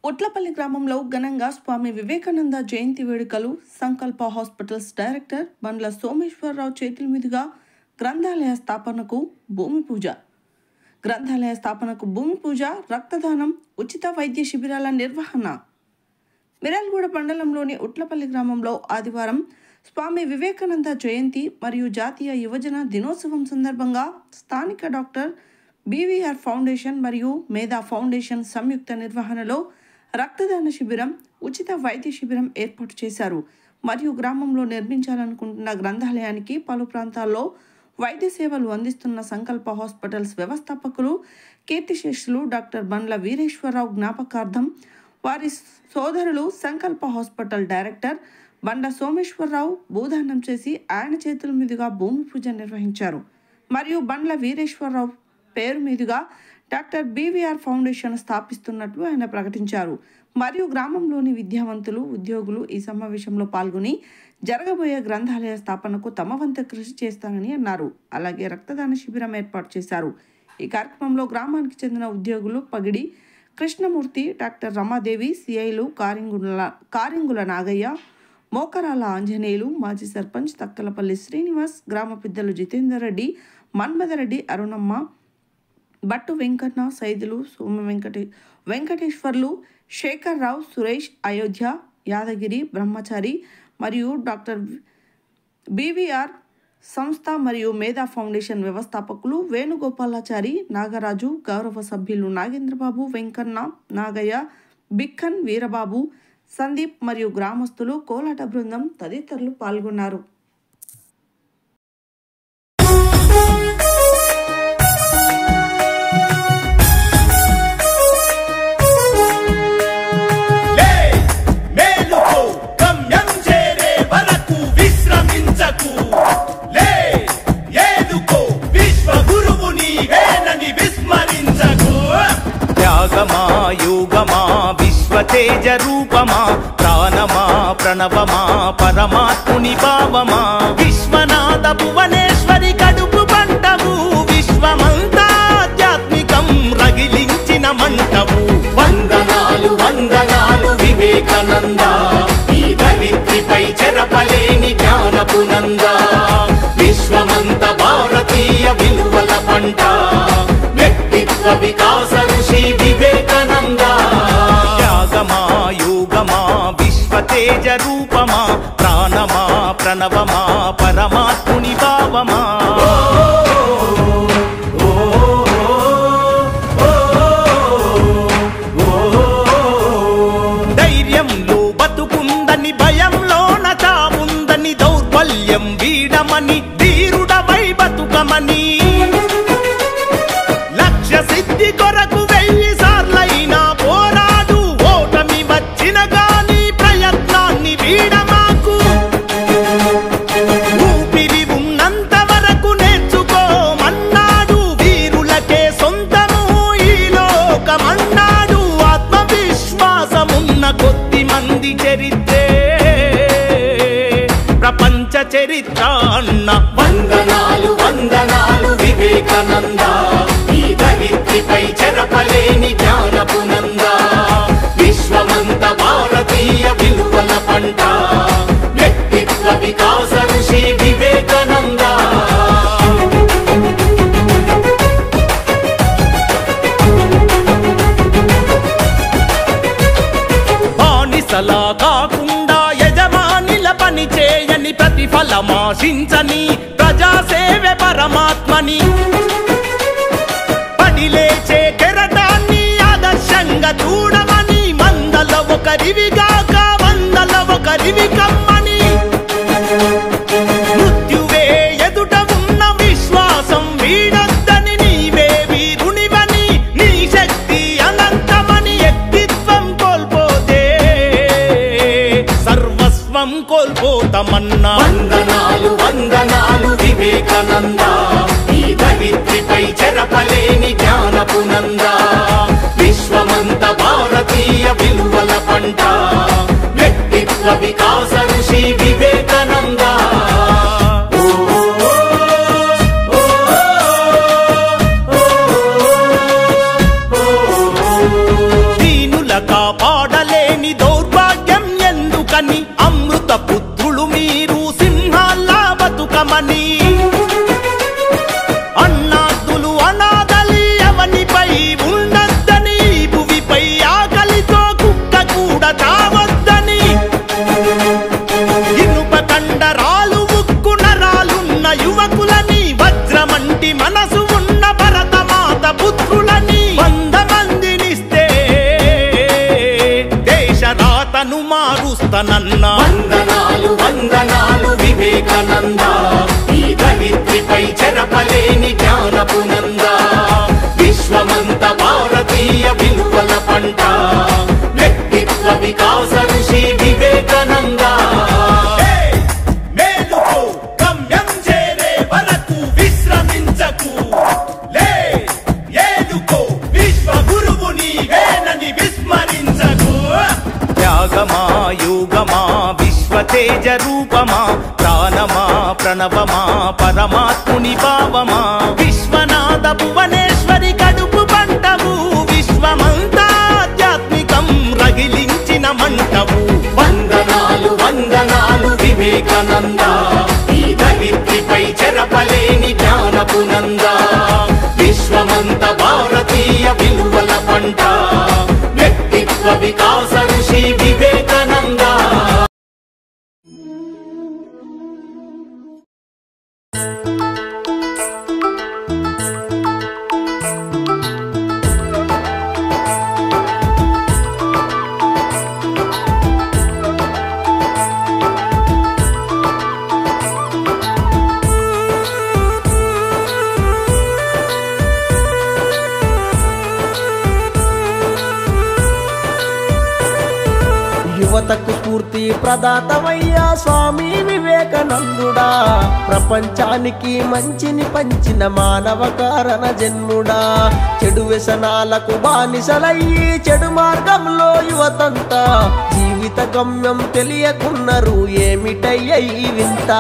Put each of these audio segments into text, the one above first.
ఉట్లపల్లి గ్రామంలో ఘనంగా స్వామి వివేకానంద జయంతి వేడుకలు. సంకల్ప హాస్పిటల్స్ డైరెక్టర్ బండ్ల సోమేశ్వరరావు చేతుల మీదుగా గ్రంథాలయ స్థాపనకు భూమి పూజ, రక్తదానం, ఉచిత వైద్య శిబిరాల నిర్వహణ. మిర్యాలగూడ మండలంలోని ఉట్లపల్లి గ్రామంలో ఆదివారం స్వామి వివేకానంద జయంతి మరియు జాతీయ యువజన దినోత్సవం సందర్భంగా స్థానిక డాక్టర్ బీవీఆర్ ఫౌండేషన్ మరియు మేధా ఫౌండేషన్ సంయుక్త నిర్వహణలో రక్తదాన శిబిరం, ఉచిత వైద్య శిబిరం ఏర్పాటు చేశారు. మరియు గ్రామంలో నిర్మించాలనుకుంటున్న గ్రంథాలయానికి పలు ప్రాంతాల్లో వైద్య సేవలు అందిస్తున్న సంకల్ప హాస్పిటల్స్ వ్యవస్థాపకులు కీర్తిశేషులు డాక్టర్ బండ్ల వీరేశ్వరరావు జ్ఞాపకార్థం వారి సోదరులు సంకల్ప హాస్పిటల్ డైరెక్టర్ బండ్ల సోమేశ్వరరావు భూదానం చేసి ఆయన చేతుల మీదుగా భూమి పూజ నిర్వహించారు. మరియు బండ్ల వీరేశ్వరరావు పేరు మీదుగా డాక్టర్ బీవీఆర్ ఫౌండేషన్ స్థాపిస్తున్నట్లు ఆయన ప్రకటించారు. మరియు గ్రామంలోని విద్యావంతులు, ఉద్యోగులు ఈ సమావేశంలో పాల్గొని జరగబోయే గ్రంథాలయ స్థాపనకు తమ వంతు కృషి చేస్తానని అన్నారు. అలాగే రక్తదాన శిబిరం ఏర్పాటు చేశారు. ఈ కార్యక్రమంలో గ్రామానికి చెందిన ఉద్యోగులు పగిడి కృష్ణమూర్తి, డాక్టర్ రమాదేవి, సిఐలు కారింగుల నాగయ్య, మోకరాల ఆంజనేయులు, మాజీ సర్పంచ్ తక్కలపల్లి శ్రీనివాస్, గ్రామ పెద్దలు జితేందర్ రెడ్డి, మన్మథరెడ్డి, అరుణమ్మ, బట్టు వెంకన్న, సైదులు, సోమ వెంకటేశ్వర్లు, శేఖర్ రావు, సురేష్, అయోధ్య, యాదగిరి, బ్రహ్మచారి మరియు డాక్టర్ బీవీఆర్ సంస్థ మరియు మేధా ఫౌండేషన్ వ్యవస్థాపకులు వేణుగోపాలాచారి, నాగరాజు, గౌరవ సభ్యులు నాగేంద్రబాబు, వెంకన్న, నాగయ్య, బిక్కన్, వీరబాబు, సందీప్ మరియు గ్రామస్తులు, కోలాట బృందం తదితరులు పాల్గొన్నారు. యోగమా విశ్వతేజ రూపమా, ప్రాణమా ప్రణవమా, పరమాత్ముని భావమా, విశ్వనాథ భువనేశ్వరి కడుపు పంటవు, విశ్వమంతా ఆధ్యాత్మికం రగిలించిన మంటవు. వందనాలు వందనాలు వివేకానంద, ఈ దరిద్రిపై చెరపలేని జ్ఞానపు నంద, విశ్వమంత భారతీయ విలువల పంట, వ్యక్తిత్వ వికాస ఋషి వివేకానంద. త్యాగమా యోగమా విశ్వతేజ రూపమా, ప్రాణమా ప్రణవమా, పరమాత్ముని భావమా. ధైర్యంలో బతుకుందని, భయంలోన చావుందని, దౌర్బల్యం వీడమని, ధీరుడవై బతుకమని, సిద్ధి కొరకు 1000 సార్లైనా పోరాడు, ఓటమి వచ్చిన గాని ప్రయత్నాన్ని వీడమాకు, ఊపిరి ఉన్నంత వరకు నేర్చుకోమన్నాడు, వీరులకే సొంతము ఈ లోకమన్నాడు, ఆత్మవిశ్వాసమున్న కొద్ది మంది చరిత్రే ప్రపంచ చరిత్ర అన్న. వందనాలు వందనాలు వివేకానంద, దరిద్రిపై చెరపలేని జ్ఞానపు నంద, విశ్వమంత భారతీయ విలువల పంట, వ్యక్తిత్వ వికాస ఋషి వివేకానంద. బానిసలా కాకుండా యజమానిల పని చేయని, ప్రతిఫలమాశించని, ప్రజాసేవే పరమాత్మని, లేచే కెరటాన్ని ఆదర్శంగా చూడమని, మందల ఒకరివిగాక వందల ఒకరివి కమ్మని, మృత్యువే ఎదుట ఉన్న విశ్వాసం వీడొద్దని, నీవే వీరునివని, నీ శక్తి అనంతమని, వ్యక్తిత్వం కోల్పోతే సర్వస్వం కోల్పోతామన్నా. వందనాలు వందనాలు వివేకానంద, ఈ దరిద్రిపై చెరపలేని జ్ఞానపు నంద, విశ్వమంత భారతీయ విలువల పంట. నమ్మకమని అన్నాదులు అనాథలి ఎవనిపై ఉండద్దని భువిపై ఆకలితో కుక్క కూడా చావద్దని ఇనుప కండరాలు ఉక్కు నరాలున్న యువకులని వజ్రమంటి మనసు ఉన్న భరతమాత పుత్రులని 100 మందినిస్తే దేశ రాతను మారుస్తానన్నా వందనాలు వందనాలు వివేకానంద ఈ ధరిత్రిపై చెరపలేని జ్ఞానపు నంద విశ్వమంత భారతీయ విలువల పంట వ్యక్తిత్వ వికాస ఋషి వివేకానంద మేలుకో గమ్యం చేరే వరకు విశ్రమించకు లే ఏలుకో విశ్వ గురువు నీవేనని విస్మరించకు త్యాగమా యోగమా విశ్వ తేజ రూపమా ప్రాణమా ప్రణవమా పరమాత్ముని భావమా విశ్వనాథ భువనేశ్వరి కడుపు పంటవు విశ్వమంతా ఆధ్యాత్మికం రగిలించిన మంటవు వందనాలు వందనాలు వివేకానంద ఈ ధరిత్రిపై చెరపలేని జ్ఞానపు నంద విశ్వమంత భారతీయ విలువల పంట వ్యక్తిత్వ వికాస ఋషి వివేకానంద యువతకు స్ఫూర్తి ప్రదాతమయ్యా స్వామి వివేకానందుడా ప్రపంచానికి మంచిని పంచిన మానవ కారణ జన్ముడా చెడు వ్యసనాలకు బానిసలయ్యి చెడు మార్గంలో యువతంతా జీవిత గమ్యం తెలియకున్నారు ఏమిటయ్య ఈ వింత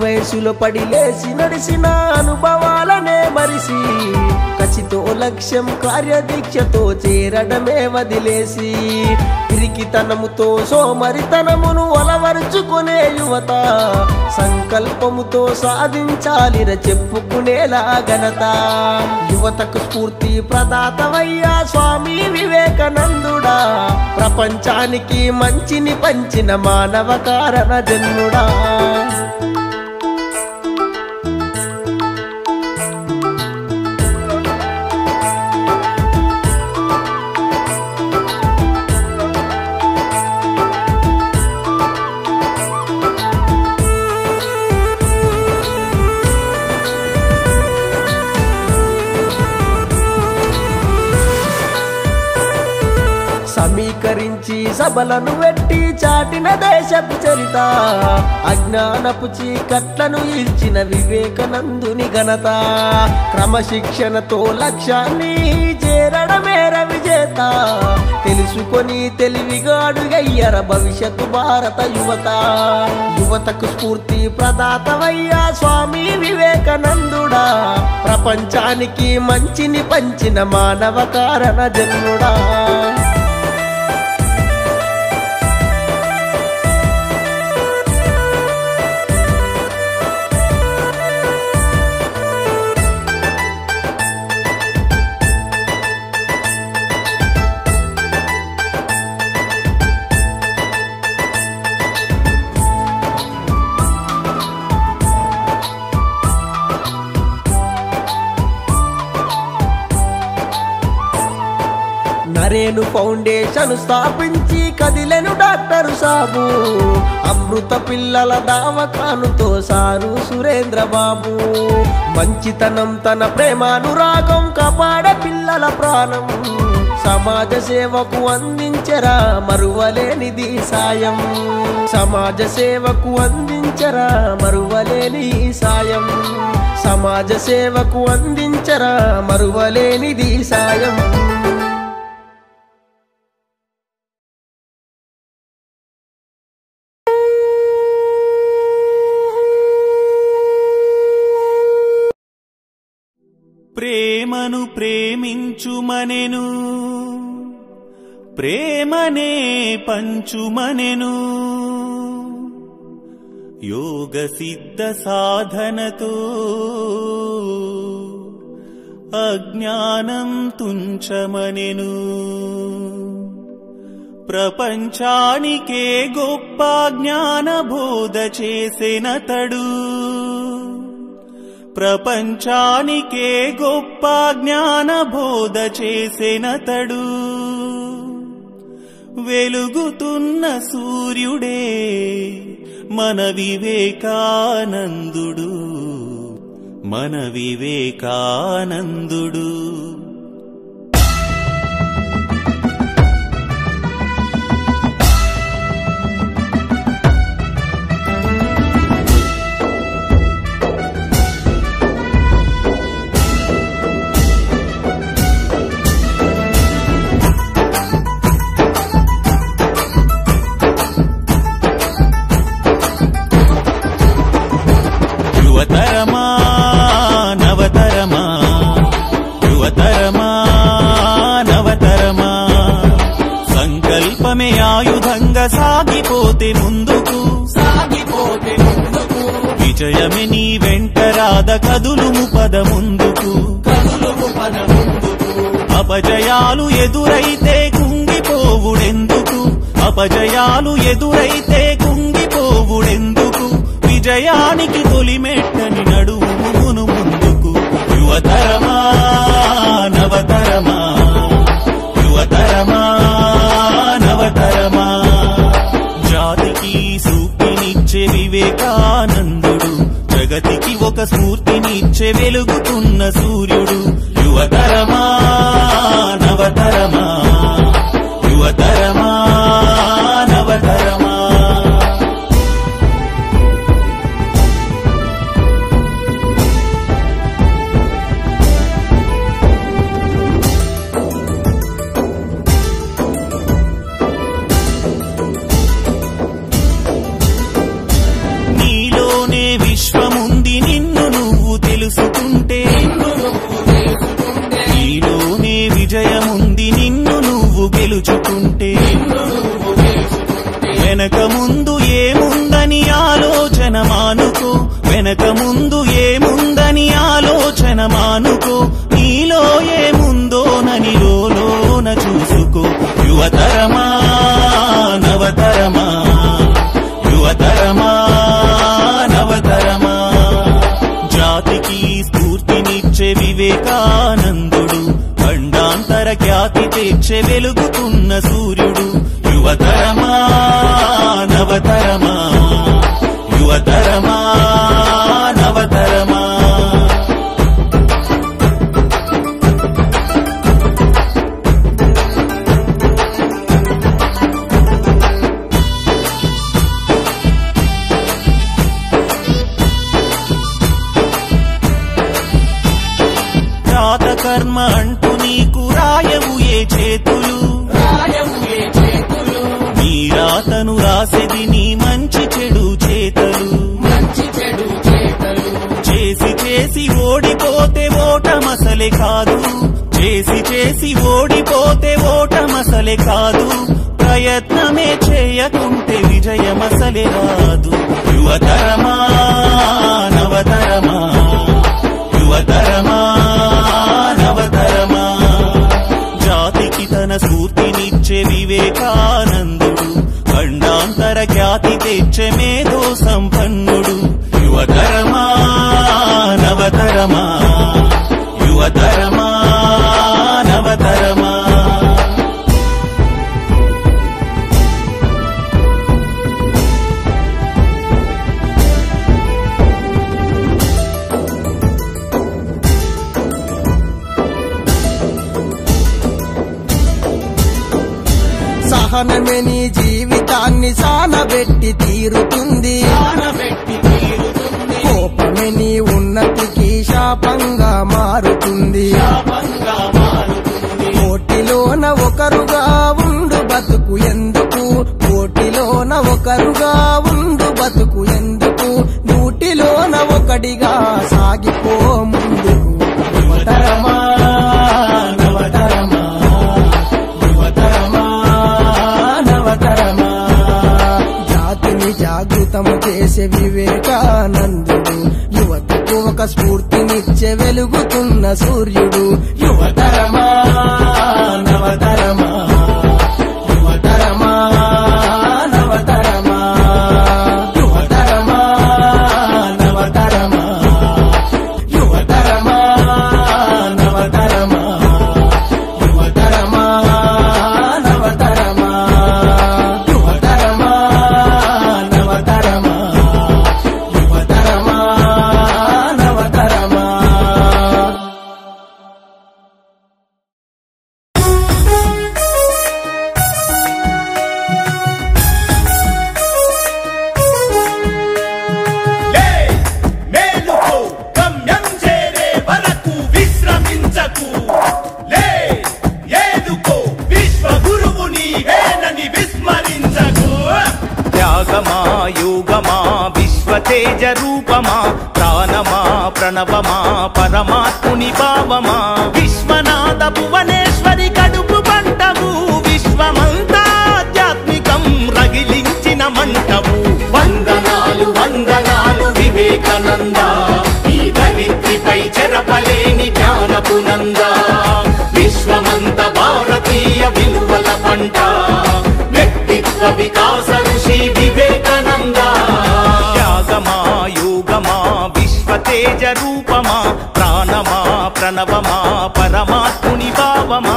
వయసులో పడి లేచి నడిసిన అనుభవాలనే మరిసి కసితో లక్ష్యం కార్యదీక్షతో చేరడమే వదిలేసి పిరికితనముతో సోమరితనమును అలవరుచుకునే యువత సంకల్పముతో సాధించాలిర చెప్పుకునేలా ఘనత యువతకు స్ఫూర్తి ప్రదాతమయ్యా స్వామి వివేకానందుడా ప్రపంచానికి మంచిని పంచిన మానవ కారణ జన్ముడా సమీకరించి సభలను వెట్టి చాటిన దేశపు చరిత అజ్ఞానపు చీకట్లను ఇల్చిన వివేకానందుని ఘనత క్రమశిక్షణతో లక్ష్యాన్ని చేరడమేర విజేత తెలుసుకొని తెలివిగా అడుగయ్యర భవిష్యత్తు భారత యువత యువతకు స్ఫూర్తి ప్రదాతమయ్యా స్వామి వివేకానందుడా ప్రపంచానికి మంచిని పంచిన మానవ కారణ జన్ముడా నరేను ఫౌండేషన్ స్థాపించి కదిలెను డాక్టర్ సాబు అమృత పిల్లల దావకానుతో సారు సురేంద్ర బాబు మంచితనం తన ప్రేమానురాగం కాపాడ పిల్లల ప్రాణం సమాజ సేవకు అందించరా మరువలేనిది సాయం. సమాజ సేవకు అందించరా మరువలేని సాయం. సమాజ సేవకు అందించరా మరువలేనిది సాయం. ప్రేమను ప్రేమించుమనెను, ప్రేమనే పంచుమనెను, యోగ సిద్ధ సాధనతో అజ్ఞానం తుంచమనెను. ప్రపంచానికే గొప్ప జ్ఞాన బోధ చేసెనతడు, ప్రపంచానికే గొప్ప జ్ఞాన బోధ చేసెనతడు. వెలుగుతున్న సూర్యుడే మన వివేకానందుడు, మన వివేకానందుడు. యువతరమా నవతరమా, యువతరమా నవతరమా, సంకల్పమే ఆయుధంగా సాగిపోతే ముందుకు, సాగిపోతే ముందుకు, విజయమే నీ వెంట రాద కదులుము పద ముందుకు, కదులుము పద ముందుకు. అపజయాలు ఎదురైతే కుంగిపోవుడెందుకు, అపజయాలు ఎదురైతే కుంగిపోవుడెందుకు, విజయానికి తొలిమెట్టని నడువుమును ముందుకు. యువతరమా నవతరమా, యువతరమా నవతరమా, జాతికి సూక్తినిచ్చే వివేకానందుడు, జగతికి ఒక స్ఫూర్తినిచ్చే వెలుగుతున్న సూర్యుడు. యువతరమా నవతరమా, యువతరమా నవతరమా. విశ్వముంది నిన్ను నువ్వు తెలుసుకుంటే, నీలోనే విజయముంది నిన్ను నువ్వు గెలుచుకుంటే, వెనక ముందు ఏముందని ఆలోచన మానుకో, వెనక ముందు ఏముందని ఆలోచన మానుకో, నీలో ఏముందోనని లోన చూసుకో. యువతరమా నవతరమా, యువతరమా నవతరమా, జాతికి స్ఫూర్తినిచ్చే వివేకానందుడు, ఖండాంతర ఖ్యాతి తెచ్చే వెలుగుతున్న సూర్యుడు. యువతరమా నవతరమా, యువతరమా నవతరమా. కర్మ అంటూ నీకు రాయవు ఏ చేతులు, నీ రాతను రాసేది నీ మంచి చెడు చేతలు. చేసి చేసి ఓడిపోతే ఓటమసలే కాదు, చేసి చేసి ఓడిపోతే ఓటమసలే కాదు, ప్రయత్నమే చేయకుంటే విజయమసలే రాదు. యువతరమా నవతరమా, యువతరమా నవతరమా, జాతికి తన స్ఫూర్తినిచ్చే వివేకానందుడు, ఖండాంతర ఖ్యాతి తెచ్చే మేధో సంపన్నుడు. యువతరమా నవతరమా, యువతరమా నవతరమా. సహనమే నీ జీవితాన్ని సానబెట్టి తీరుతుంది. కోపమే నీ ఉన్నతికి శాపంగా మారుతుంది. కోటిలోన ఒకరుగా ఉండు బతుకు ఎందుకు, కోటిలోన ఒకరుగా ఉండు బతుకు ఎందుకు, నూటిలోన ఒకటిగా సాగిపో ముందుకు. యువతరమా నవతరమా, యువతరమా నవతరమా, జాతిని జాగృతము చేసే వివేకానందుడు, యువతకు ఒక స్ఫూర్తినిచ్చే వెలుగుతున్న సూర్యుడు. యువతరమా నవతరమా, యువతరమా నవతరమా, యువతరమా నవతరమా, యువతరమా నవతరమా, యువతరమా నవతరమా, యువతరమా నవతరమా, యువతరమా నవతరమా. మేలుకో గమ్యం చేరే వరకు విశ్రమించకు. లే ఏలుకో విశ్వ గురువు నీవేనని విస్మరించకు. త్యాగమా యోగమా విశ్వతేజ రూపమా, ప్రాణమా ప్రణవమా పరమాత్ముని భావమా, విశ్వనాథ భువనేశ్వరి కడుపు పంటవు, విశ్వమంతా ఆధ్యాత్మికం రగిలించిన మంటవు. వందనాలు వందనాలు వివేకానంద, ఈ ధరిత్రిపై చెరపలేని జ్ఞానపు నంద, విశ్వమంత భారతీయ విలువల పంట, వ్యక్తిత్వ వికాస ఋషి వివేకానంద. త్యాగమా యోగమా విశ్వతేజ రూపమా, ప్రాణమా ప్రణవమా పరమాత్ముని భావమా.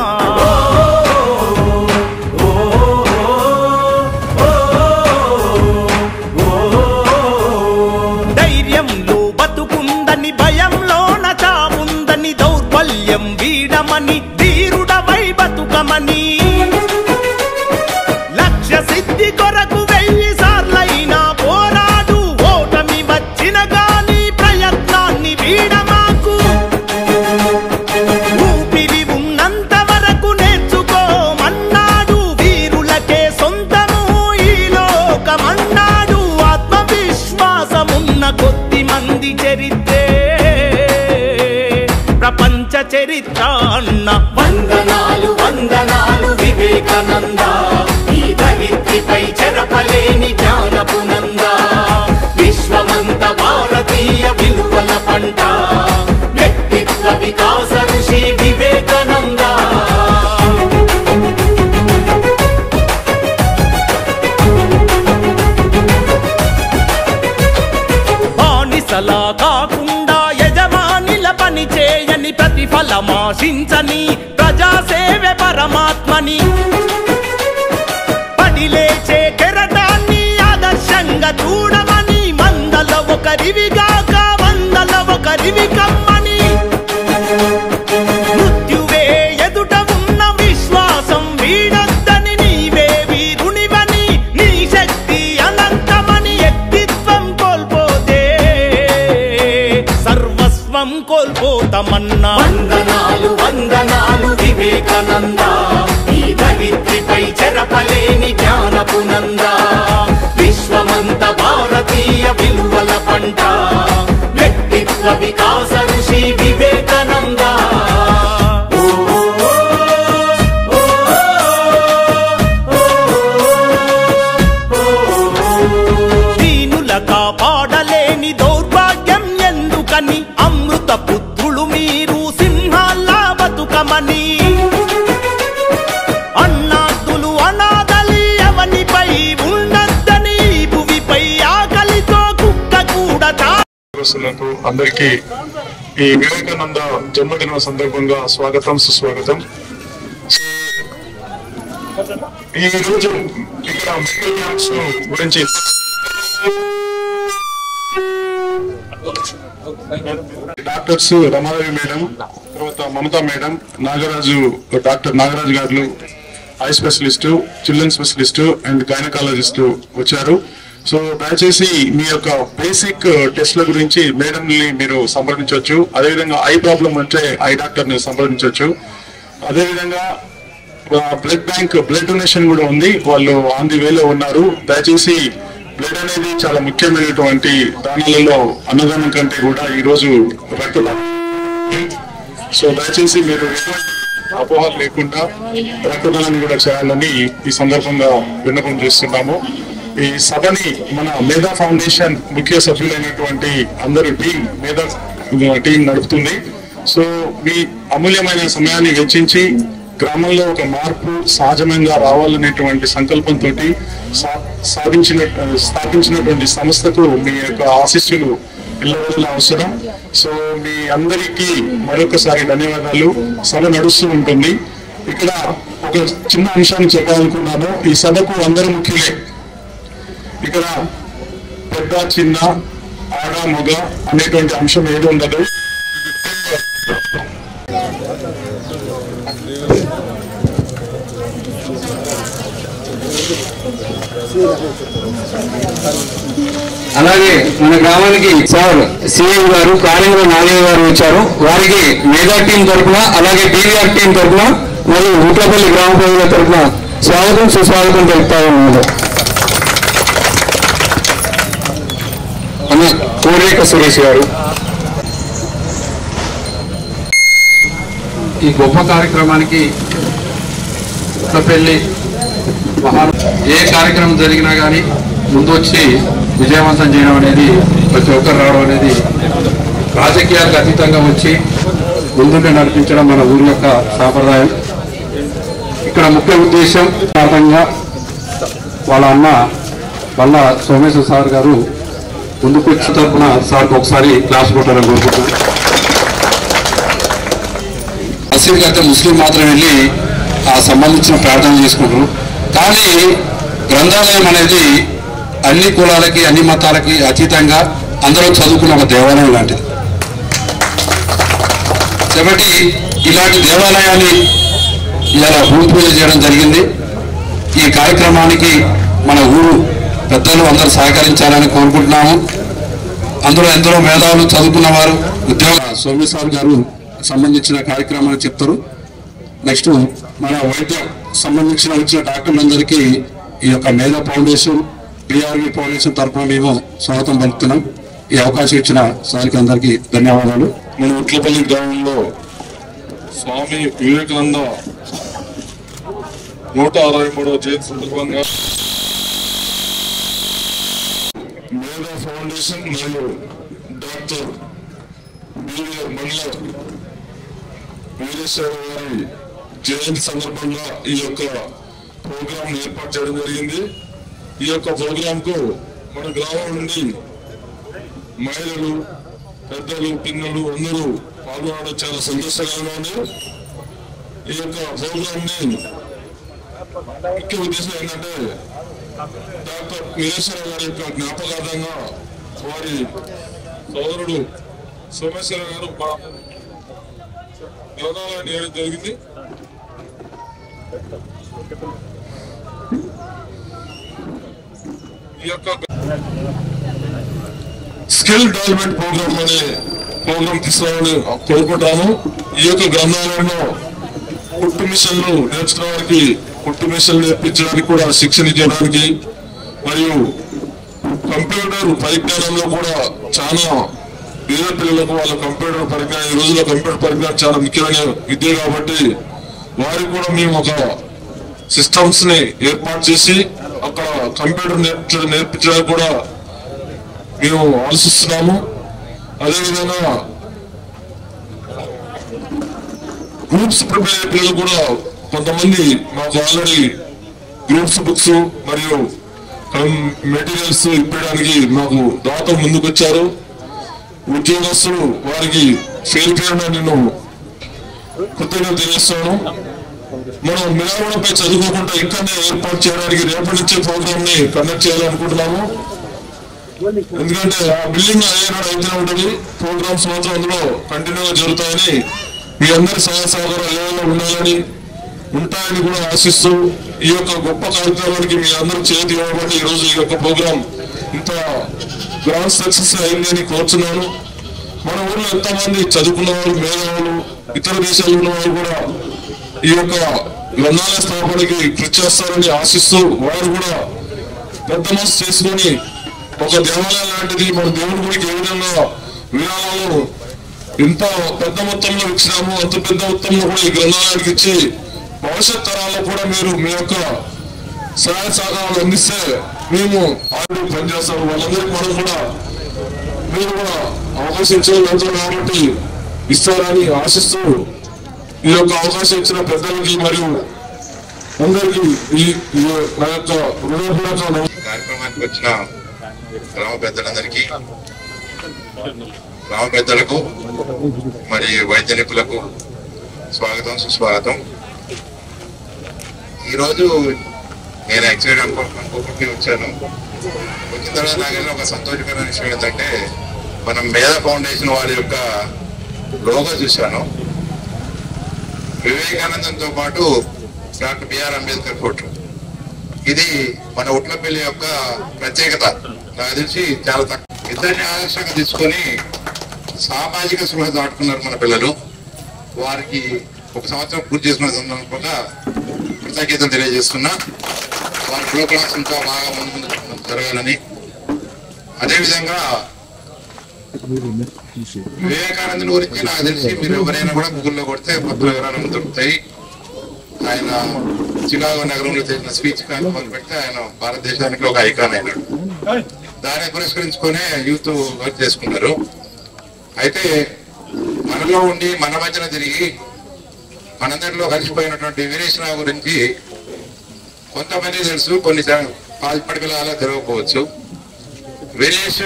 ధైర్యంలో బతుకుందని, భయంలోన చావుందని, దౌర్బల్యం వీడమని, ధీరుడవై బతుకమని, లక్ష్య సిద్ధి కొరకు 1000 సార్లైనా పోరాడు, ఓటమి వచ్చిన గాని ప్రయత్నాన్ని వీడమాకు. ఊపిరి ఉన్నంత వరకు నేర్చుకోమన్నాడు, వీరులకే సొంతము ఈ లోకమన్నాడు. ఆత్మవిశ్వాసమున్న కొద్ది మంది చరిత్రే ప్రపంచ చరిత్ర అన్న. వందనాలు వందనాలు వివేకానంద, ఈ ధరిత్రిపై చెరపలేని జ్ఞానపు నంద, విశ్వమంత భారతీయ విలువల పంట, వ్యక్తిత్వ వికాస ఋషి వివేకానంద. బానిసలా కాకుండా యజమానిల పని చేయని, ప్రతిఫలమాశించని, ప్రజాసేవే పరమాత్మని, పడిలేచే కెరటాన్ని ఆదర్శంగా చూడమని, మందల ఒకరివిగాక వందల ఒకరివి కమ్మని, మృత్యువే ఎదుట ఉన్న విశ్వాసం వీడొద్దని, నీవే వీరునివని, నీ శక్తి అనంతమని, వ్యక్తిత్వం కోల్పోతే సర్వస్వం కోల్పోతామన్నా. వందనాలు వందనాలు వివేకానంద, ఈ ధరిత్రిపై చెరపలేని జ్ఞానపు నంద, విశ్వమంత భారతీయ విలువల పంట, వ్యక్తిత్వ వికాస ఋషి వివేకానంద. దీనుల కాపాడలేని దౌర్భాగ్యం ఎందుకని, అమృత పుత్రులు మీరు సింహాల్లా బతుకమని, అన్నాదులు అనాథలి ఎవనిపై ఉండద్దని, భువిపై ఆకలితో కుక్క కూడా అందరికీ ఈ వివేకానంద జన్మదిన సందర్భంగా స్వాగతం సుస్వాగతం. ఈ రోజు ఇక్కడ గురించి డాక్టర్స్ రమాదేవి మేడం, తర్వాత మమతా మేడం, డాక్టర్ నాగరాజు గారు, I specialist, children specialist and gynaecologist వచ్చారు. సో దయచేసి మీ యొక్క బేసిక్ టెస్ట్ల గురించి మేడంని మీరు సంప్రదించవచ్చు. అదేవిధంగా ఐ ప్రాబ్లం అంటే ఐ డాక్టర్ని సంప్రదించవచ్చు. అదేవిధంగా బ్లడ్ బ్యాంక్ బ్లడ్ డొనేషన్ కూడా ఉంది, వాళ్ళు ఆన్ ది వేలో ఉన్నారు. దయచేసి బ్లడ్ అనేది చాలా ముఖ్యమైనటువంటి దానాలలో అన్నదానం కంటే కూడా ఈరోజు రక్తదానం. సో దయచేసి మీరు అపోహలు లేకుండా రక్తదానాన్ని కూడా చేయాలని ఈ సందర్భంగా విన్నపం చేస్తున్నాము. ఈ సభని మన మేధా ఫౌండేషన్ ముఖ్య సభ్యులైనటువంటి అందరూ మేధా టీం నడుపుతుంది. సో మీ అమూల్యమైన సమయాన్ని వెచ్చించి గ్రామంలో ఒక మార్పు సహజంగా రావాలనేటువంటి సంకల్పంతో స్థాపించినటువంటి సంస్థకు మీ యొక్క ఆశీస్సులు ఎల్లవేళ అవసరం. సో మీ అందరికీ మరొకసారి ధన్యవాదాలు. సభ నడుస్తూ ఉంటుంది. ఇక్కడ ఒక చిన్న అంశాన్ని చెప్పాలనుకున్నాను. ఈ సభకు అందరూ ముఖ్యులే. ఇక్కడ పెద్ద చిన్న ఆడ మగ అనేటువంటి అంశం ఏది ఉండదు. అలాగే మన గ్రామానికి సార్ సిఎం గారు కార్యంలో నాగయ్య గారు వచ్చారు. వారికి మేధా టీం తరఫున అలాగే డివిఆర్ టీం తరఫున మరియు ఉట్లపల్లి గ్రామ ప్రజల తరఫున స్వాగతం సుస్వాగతం తెలుపుతా ఉన్నారు. కోరేక సురేష్ గారు ఈ గొప్ప కార్యక్రమానికి ఉట్లపల్లి ఏ కార్యక్రమం జరిగినా కానీ ముందు వచ్చి విజయవంతం చేయడం అనేది, ప్రతి ఒక్కరు రావడం అనేది, రాజకీయాలకు అతీతంగా వచ్చి ముందుండి నడిపించడం మన ఊరి యొక్క సాంప్రదాయం. ఇక్కడ ముఖ్య ఉద్దేశం కారణంగా వాళ్ళ అన్న వల్ల సోమేశ్వర సార్ గారు ముందుకు వచ్చి తరఫున సార్కి ఒకసారి క్లాస్ కొట్టాలని కోరుకుంటున్నాను. మసీద్కి అయితే ముస్లిం మాత్రం వెళ్ళి ఆ సంబంధించిన ప్రార్థన చేసుకుంటారు. కానీ గ్రంథాలయం అనేది అన్ని కులాలకి అన్ని మతాలకి అతీతంగా అందరూ చదువుకున్న ఒక దేవాలయం లాంటిది. కాబట్టి ఇలాంటి దేవాలయాన్ని ఇలా భూమి పూజ చేయడం జరిగింది. ఈ కార్యక్రమానికి మన ఊరు పెద్దలు అందరూ సహకరించాలని కోరుకుంటున్నాము. అందులో ఎందరో మేధావులు చదువుకున్న వారు ఉద్యోగ సోమేశ్వర్ గారు సంబంధించిన కార్యక్రమాలు చెప్తారు. నెక్స్ట్ మన వైద్యం సంబంధించిన వచ్చిన డాక్టర్లందరికీ ఈ యొక్క మేధా ఫౌండేషన్ పిఆర్వి ఫౌండేషన్ తరఫున మేము స్వాగతం పలుకుతున్నాం. ఈ అవకాశం ఇచ్చిన సార్కి అందరికీ ధన్యవాదాలు. మన ఉట్లపల్లి గ్రామంలో స్వామి వివేకానంద 163వ జయంతి సందర్భంగా మేధా ఫౌండేషన్ మరియు డాక్టర్ బిఆర్ మండల వీరేశ్వర గారి జయంతి సందర్భంగా ఈ యొక్క ప్రోగ్రాం ఏర్పాటు చేయడం జరిగింది. ఈ యొక్క ప్రోగ్రాం కు మన గ్రామం నుండి మహిళలు, పెద్దలు, పిల్లలు అందరూ పాల్గొనడం చాలా సంతోషకరంగా ఉంది. ఈ యొక్క ప్రోగ్రాం ని ముఖ్య ఉద్దేశం ఏంటంటే డాక్టర్ వీరేశ్వర గారి యొక్క జ్ఞాపకార్థంగా వారి సోదరుడు సోమేశ్వర గారు గ్రంథాలయాన్ని వేయడం జరిగింది. ఈ యొక్క స్కిల్ డెవలప్మెంట్ ప్రోగ్రామ్ అనే ప్రోగ్రామ్ తీసుకోవాలని కోరుకుంటాము. ఈ యొక్క గ్రంథాలయంలో కుట్టు మిషన్లు నేర్చుకున్న వారికి కుట్టు మిషన్లు నేర్పించడానికి కూడా శిక్షణ ఇవ్వడానికి, మరియు కంప్యూటర్ పరిజ్ఞానంలో కూడా చాలా పేద పిల్లలకు వాళ్ళ కంప్యూటర్ పరిజ్ఞానం, ఈ రోజుల్లో కంప్యూటర్ పరిజ్ఞానం చాలా ముఖ్యమైన విద్య కాబట్టి వారికి కూడా మేము ఒక సిస్టమ్స్ ని ఏర్పాటు చేసి అక్కడ కంప్యూటర్ నేర్పించడానికి కూడా మేము ఆలోచిస్తున్నాము. అదేవిధంగా గ్రూప్స్ ప్రిపేర్ అయ్యే పిల్లలు కూడా కొంతమంది మాకు ఆల్రెడీ గ్రూప్స్ బుక్స్ మరియు మెటీరియల్స్ ఇప్పడానికి మాకు దాతలు ముందుకు వచ్చారు. ఉద్యోగస్తులు వారికి ఫెయిల్ చేయడం నేను కృతజ్ఞత తెలియజేస్తాను. మనం మిరామలపై చదువుకోకుండా ఇక్కడనే ఏర్పాటు చేయడానికి రేపటి నుంచే ప్రోగ్రామ్ ని కండక్ట్ చేయాలనుకుంటున్నాము. ఎందుకంటే ఆ బిల్డింగ్ అయ్యేనాడు అయితేనే ఉంటుంది, ప్రోగ్రామ్స్ మాత్రం అందులో కంటిన్యూగా జరుగుతాయని మీ అందరి సహాయ సహకారాలు ఉండాలని ఉంటాయని కూడా ఆశిస్తూ ఈ యొక్క గొప్ప కార్యక్రమానికి మీ అందరూ చేతి ఇవ్వబడి ఈరోజు ఈ యొక్క ప్రోగ్రాం ఇంత గ్రాండ్ సక్సెస్ అయిందని కోరుతున్నాను. మన ఊర్లో ఎంతమంది చదువుకున్న వాళ్ళు, మేధావులు, ఇతర దేశాల్లో ఉన్న వాళ్ళు కూడా ఈ యొక్క గ్రంథాలయ స్థాపనకి కృషి చేస్తారని ఆశిస్తూ వారు కూడా పెద్ద మనసు చేసుకుని ఒక దేవాలయం లాంటిది మన దేవుడి గుడికి ఏ విధంగా విరాళాలు ఎంత పెద్ద మొత్తంలో ఇచ్చినాము అంత పెద్ద మొత్తంలో కూడా ఈ గ్రంథాలయానికి ఇచ్చి భవిష్యత్ తరాల్లో కూడా మీరు మీ యొక్క సహాయ సహకారాలు అందిస్తే మేము ఆల్రెడీ పనిచేస్తాము. వాళ్ళందరికీ మనం కూడా మీరు కూడా అవకాశం ఇచ్చేది కాబట్టి ఇస్తారని ఆశిస్తూ ఈ యొక్క అవకాశం ఇచ్చిన పెద్దలకి మరియు అందరికీ నా యొక్క హృదయపూర్వక కార్యక్రమానికి వచ్చిన గ్రామ పెద్దలందరికీ, గ్రామ పెద్దలకు మరి వైద్య నిపుణులకు స్వాగతం, సుస్వాగతం. ఈరోజు నేను యాక్చువల్గా అనుకోకుండా వచ్చాను. వచ్చిన తర్వాత నాకు ఒక సంతోషకరమైన విషయం ఏంటంటే మనం మేధా ఫౌండేషన్ వారి యొక్క లోగో చూశాను. వివేకానందంతో పాటు డాక్టర్ బిఆర్ అంబేద్కర్ ఫోటో. ఇది మన ఉట్లపల్లి యొక్క ప్రత్యేకత. నాకు తెలిసి చాలా తక్కువ ఇద్దరిని ఆదర్శంగా తీసుకొని సామాజిక స్పృహ దాటుకున్నారు మన పిల్లలు. వారికి 1 సంవత్సరం పూర్తి చేసుకున్న సందర్భంగా కృతజ్ఞతలు తెలియజేస్తున్నా. వారి ప్రోగ్రామ్స్ ఇంకా బాగా ముందు జరగాలని, అదేవిధంగా వివేకానందుని గురించి నాకు తెలిసి మీరు ఎవరైనా కూడా గూగుల్లో కొడితే కొత్త వివరాలు దొరుకుతాయి. ఆయన చికాగో నగరంలో చేసిన స్పీచ్ మొదలు పెడితే ఆయన భారతదేశానికి ఒక ఐకాన్ అయినాడు. దాన్ని పురస్కరించుకునే యూత్ వర్క్ చేసుకున్నారు. అయితే మనలో ఉండి మన మధ్యన తిరిగి మనందరిలో కలిసిపోయినటువంటి వీరేశ్వరరావు గురించి కొంతమంది తెలుసు, కొన్ని ఇప్పటికీ అలా తెలియకపోవచ్చు. వీరేష్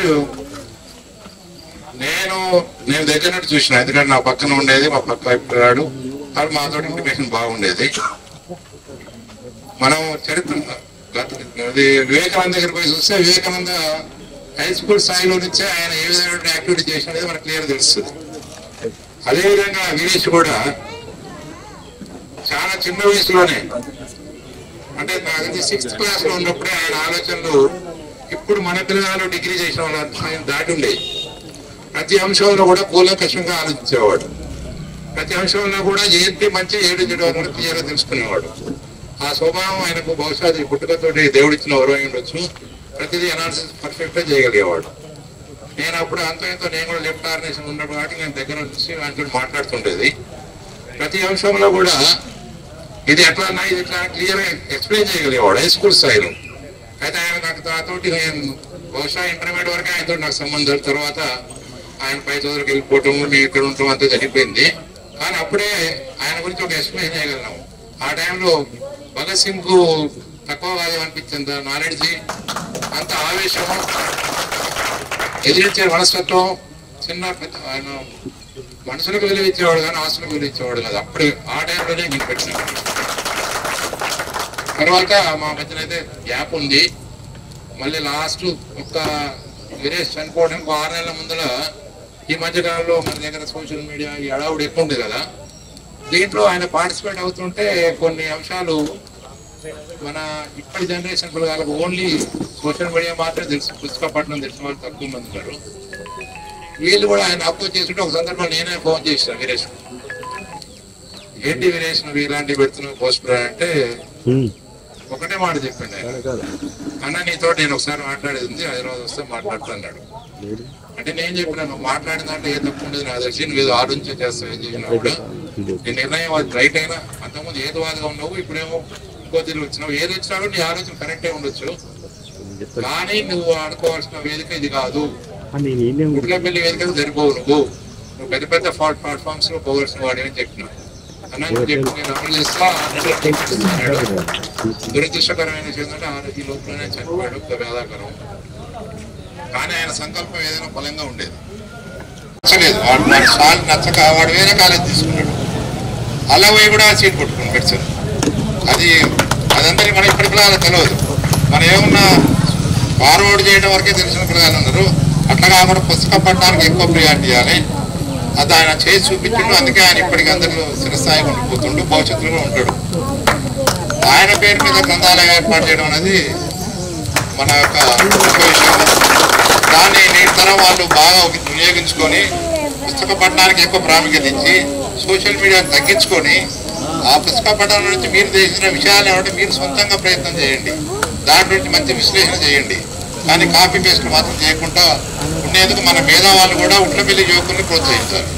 నేను దగ్గర నుండి చూసిన, ఎందుకంటే నా పక్కన ఉండేది, మా పక్క వైపు అది మాతో ఇంటిమేషన్ బాగుండేది. మనం చరిత్ర వివేకానంద దగ్గర పోయి చూస్తే వివేకానంద హై స్కూల్ స్థాయిలో నుంచే ఆయన ఏ విధమైన యాక్టివిటీ చేసినది మనకు క్లియర్ తెలుస్తుంది. అదేవిధంగా వీరేష్ కూడా చాలా చిన్న వయసులోనే, అంటే నాకు 6th క్లాస్ లో ఉన్నప్పుడే ఆయన ఆలోచనలు ఇప్పుడు మన పిల్లలు డిగ్రీ చేసిన వాళ్ళు దాటి ఉండేవి. ప్రతి అంశంలో కూడా కూలంకషంగా ఆలోచించేవాడు. ప్రతి అంశంలో కూడా ఏంటి మంచి ఏడు చెడు అని క్లియర్గా తెలుసుకునేవాడు. ఆ స్వభావం ఆయనకు బహుశా పుట్టుకతోటి దేవుడిచ్చిన వరం ఉండొచ్చు. ప్రతిదీ అనాలిసిస్ పర్ఫెక్ట్ గా చేయగలిగేవాడు. నేను అప్పుడు అంతో ఎంతో నేను కూడా లెఫ్ట్ ఆర్గనైజేషన్ ఉన్నప్పుడు కాబట్టి నేను దగ్గర వచ్చి ఆయనతో మాట్లాడుతుండేది. ప్రతి అంశంలో కూడా ఇది ఎట్లా అన్నా ఇది ఎట్లా క్లియర్ గా ఎక్స్ప్లెయిన్ చేయగలిగేవాడు హై స్కూల్ స్థాయిలో. అయితే ఆయన నాకు నాతోటి నేను బహుశా ఇంటర్మీడియట్ వరకే ఆయనతో నాకు సంబంధాలు. తర్వాత ఆయన పై చదువులకు వెళ్ళిపోవటం, మేము ఇక్కడ ఉండటం అంతా జరిగిపోయింది. కానీ అప్పుడే ఆయన గురించి ఒక ఎక్స్ప్లెయిన్ చేయగలిగినాము. ఆ టైంలో భగత్ సింగ్ కు తక్కువ కాదు అనిపించేంత నాలెడ్జి, అంత ఆవేశము, ఎదిరించే మనస్తత్వం, చిన్న ఆయన మనుషులకు విలువించేవాడు కానీ ఆస్తులకు విలువించేవాడు కాదు. అప్పుడు ఆ టైంలోనే నేను పెట్టినాను. తర్వాత మా మధ్యన అయితే గ్యాప్ ఉంది. మళ్ళీ లాస్ట్ ఒక వీరేష్ చనిపోవడానికి 6 నెలల ముందర ఈ మధ్యకాలంలో మన దగ్గర సోషల్ మీడియా ఈ అడావుడు ఎక్కువ ఉంది కదా, దీంట్లో ఆయన పార్టిసిపేట్ అవుతుంటే కొన్ని అంశాలు మన ఇప్పటి జనరేషన్ పిల్లలకు ఓన్లీ సోషల్ మీడియా మాత్రమే తెలుసు, పుస్తక పఠనం తెలిసిన వాళ్ళు తక్కువ మంది ఉన్నారు. వీళ్ళు కూడా ఆయన అపోజ్ చేస్తుంటే ఒక సందర్భంలో నేనే ఫోన్ చేసిన వీరేష్, ఏంటి వీరేష్ నువ్వు ఇలాంటివి పెడుతున్నావు పోస్ట్ అంటే ఒకటే మాట చెప్పిండు ఆయన, అన్న నీతో నేను ఒకసారి మాట్లాడేది ఉంది, 5 రోజులు వస్తే మాట్లాడుతున్నాడు. అంటే నేను చెప్పినా నువ్వు మాట్లాడిన దాంట్లో ఏ తప్పు ఉండేది నాకు తెలిసి, నువ్వు ఏదో ఆలోచించే చేస్తావు, ఏం చేసినప్పుడు నీ నిర్ణయం అది రైట్ అయినా. అంతకుముందు ఏదో వాదిగా ఉన్నావు, ఇప్పుడేమో ఇంకో తిరిగి వచ్చినావు. ఏది వచ్చినా నీ ఆలోచన కరెక్టే ఉండొచ్చు, కానీ నువ్వు ఆడుకోవాల్సిన వేదిక ఇది కాదు. ఉట్లపల్లి వేదిక సరిపోవు, నువ్వు పెద్ద పెద్ద ప్లాట్ఫామ్స్ లో పోవాల్సిన వాడి అని చెప్పినావు. అన్న చెప్పి నేను అమలు చేస్తా. దురదృష్టకరమైన విషయం ఏంటంటే ఈ లోపలనే చనిపోయాడు, బాధాకరం. కానీ ఆయన సంకల్పం ఏదైనా బలంగా ఉండేది. నచ్చలేదు వాడు సాల్ నచ్చక వాడు వేరే కాలేజ్ తీసుకున్నాడు. అలా పోయి కూడా సీట్ కొట్టుకుని పెట్టారు. అదందరికీ మన ఇప్పటి పిల్లలు తెలియదు. మనం ఏమన్నా ఫార్వర్డ్ చేయడం వరకే తెలిసిన పిల్లలు ఉన్నారు. అట్లా కాకుండా పుస్తకం పట్టడానికి ఎక్కువ ప్రియారిటీ ఇవ్వాలి. అది ఆయన చేసి చూపించిండు. అందుకే ఆయన ఇప్పటికీ అందరిలో స్థిరస్థాయిగా ఉండిపోతుండు, భవిష్యత్తులో కూడా ఉంటాడు. ఆయన పేరు మీద గ్రంథాలయం ఏర్పాటు చేయడం అనేది మన యొక్క విషయం. దాన్ని నేటి తరం వాళ్ళు బాగా వినియోగించుకొని పుస్తక పఠనానికి ఎక్కువ ప్రాముఖ్యత ఇచ్చి సోషల్ మీడియాను తగ్గించుకొని ఆ పుస్తక పఠనం నుంచి మీరు చేసిన విషయాలు ఏమంటే మీరు సొంతంగా ప్రయత్నం చేయండి, దాంట్లో నుంచి మంచి విశ్లేషణ చేయండి. కానీ కాపీ పేస్ట్ మాత్రం చేయకుండా ఉండేందుకు మన మేధావాళ్ళు కూడా ఉట్లపల్లి యువకుల్ని ప్రోత్సహించాలి.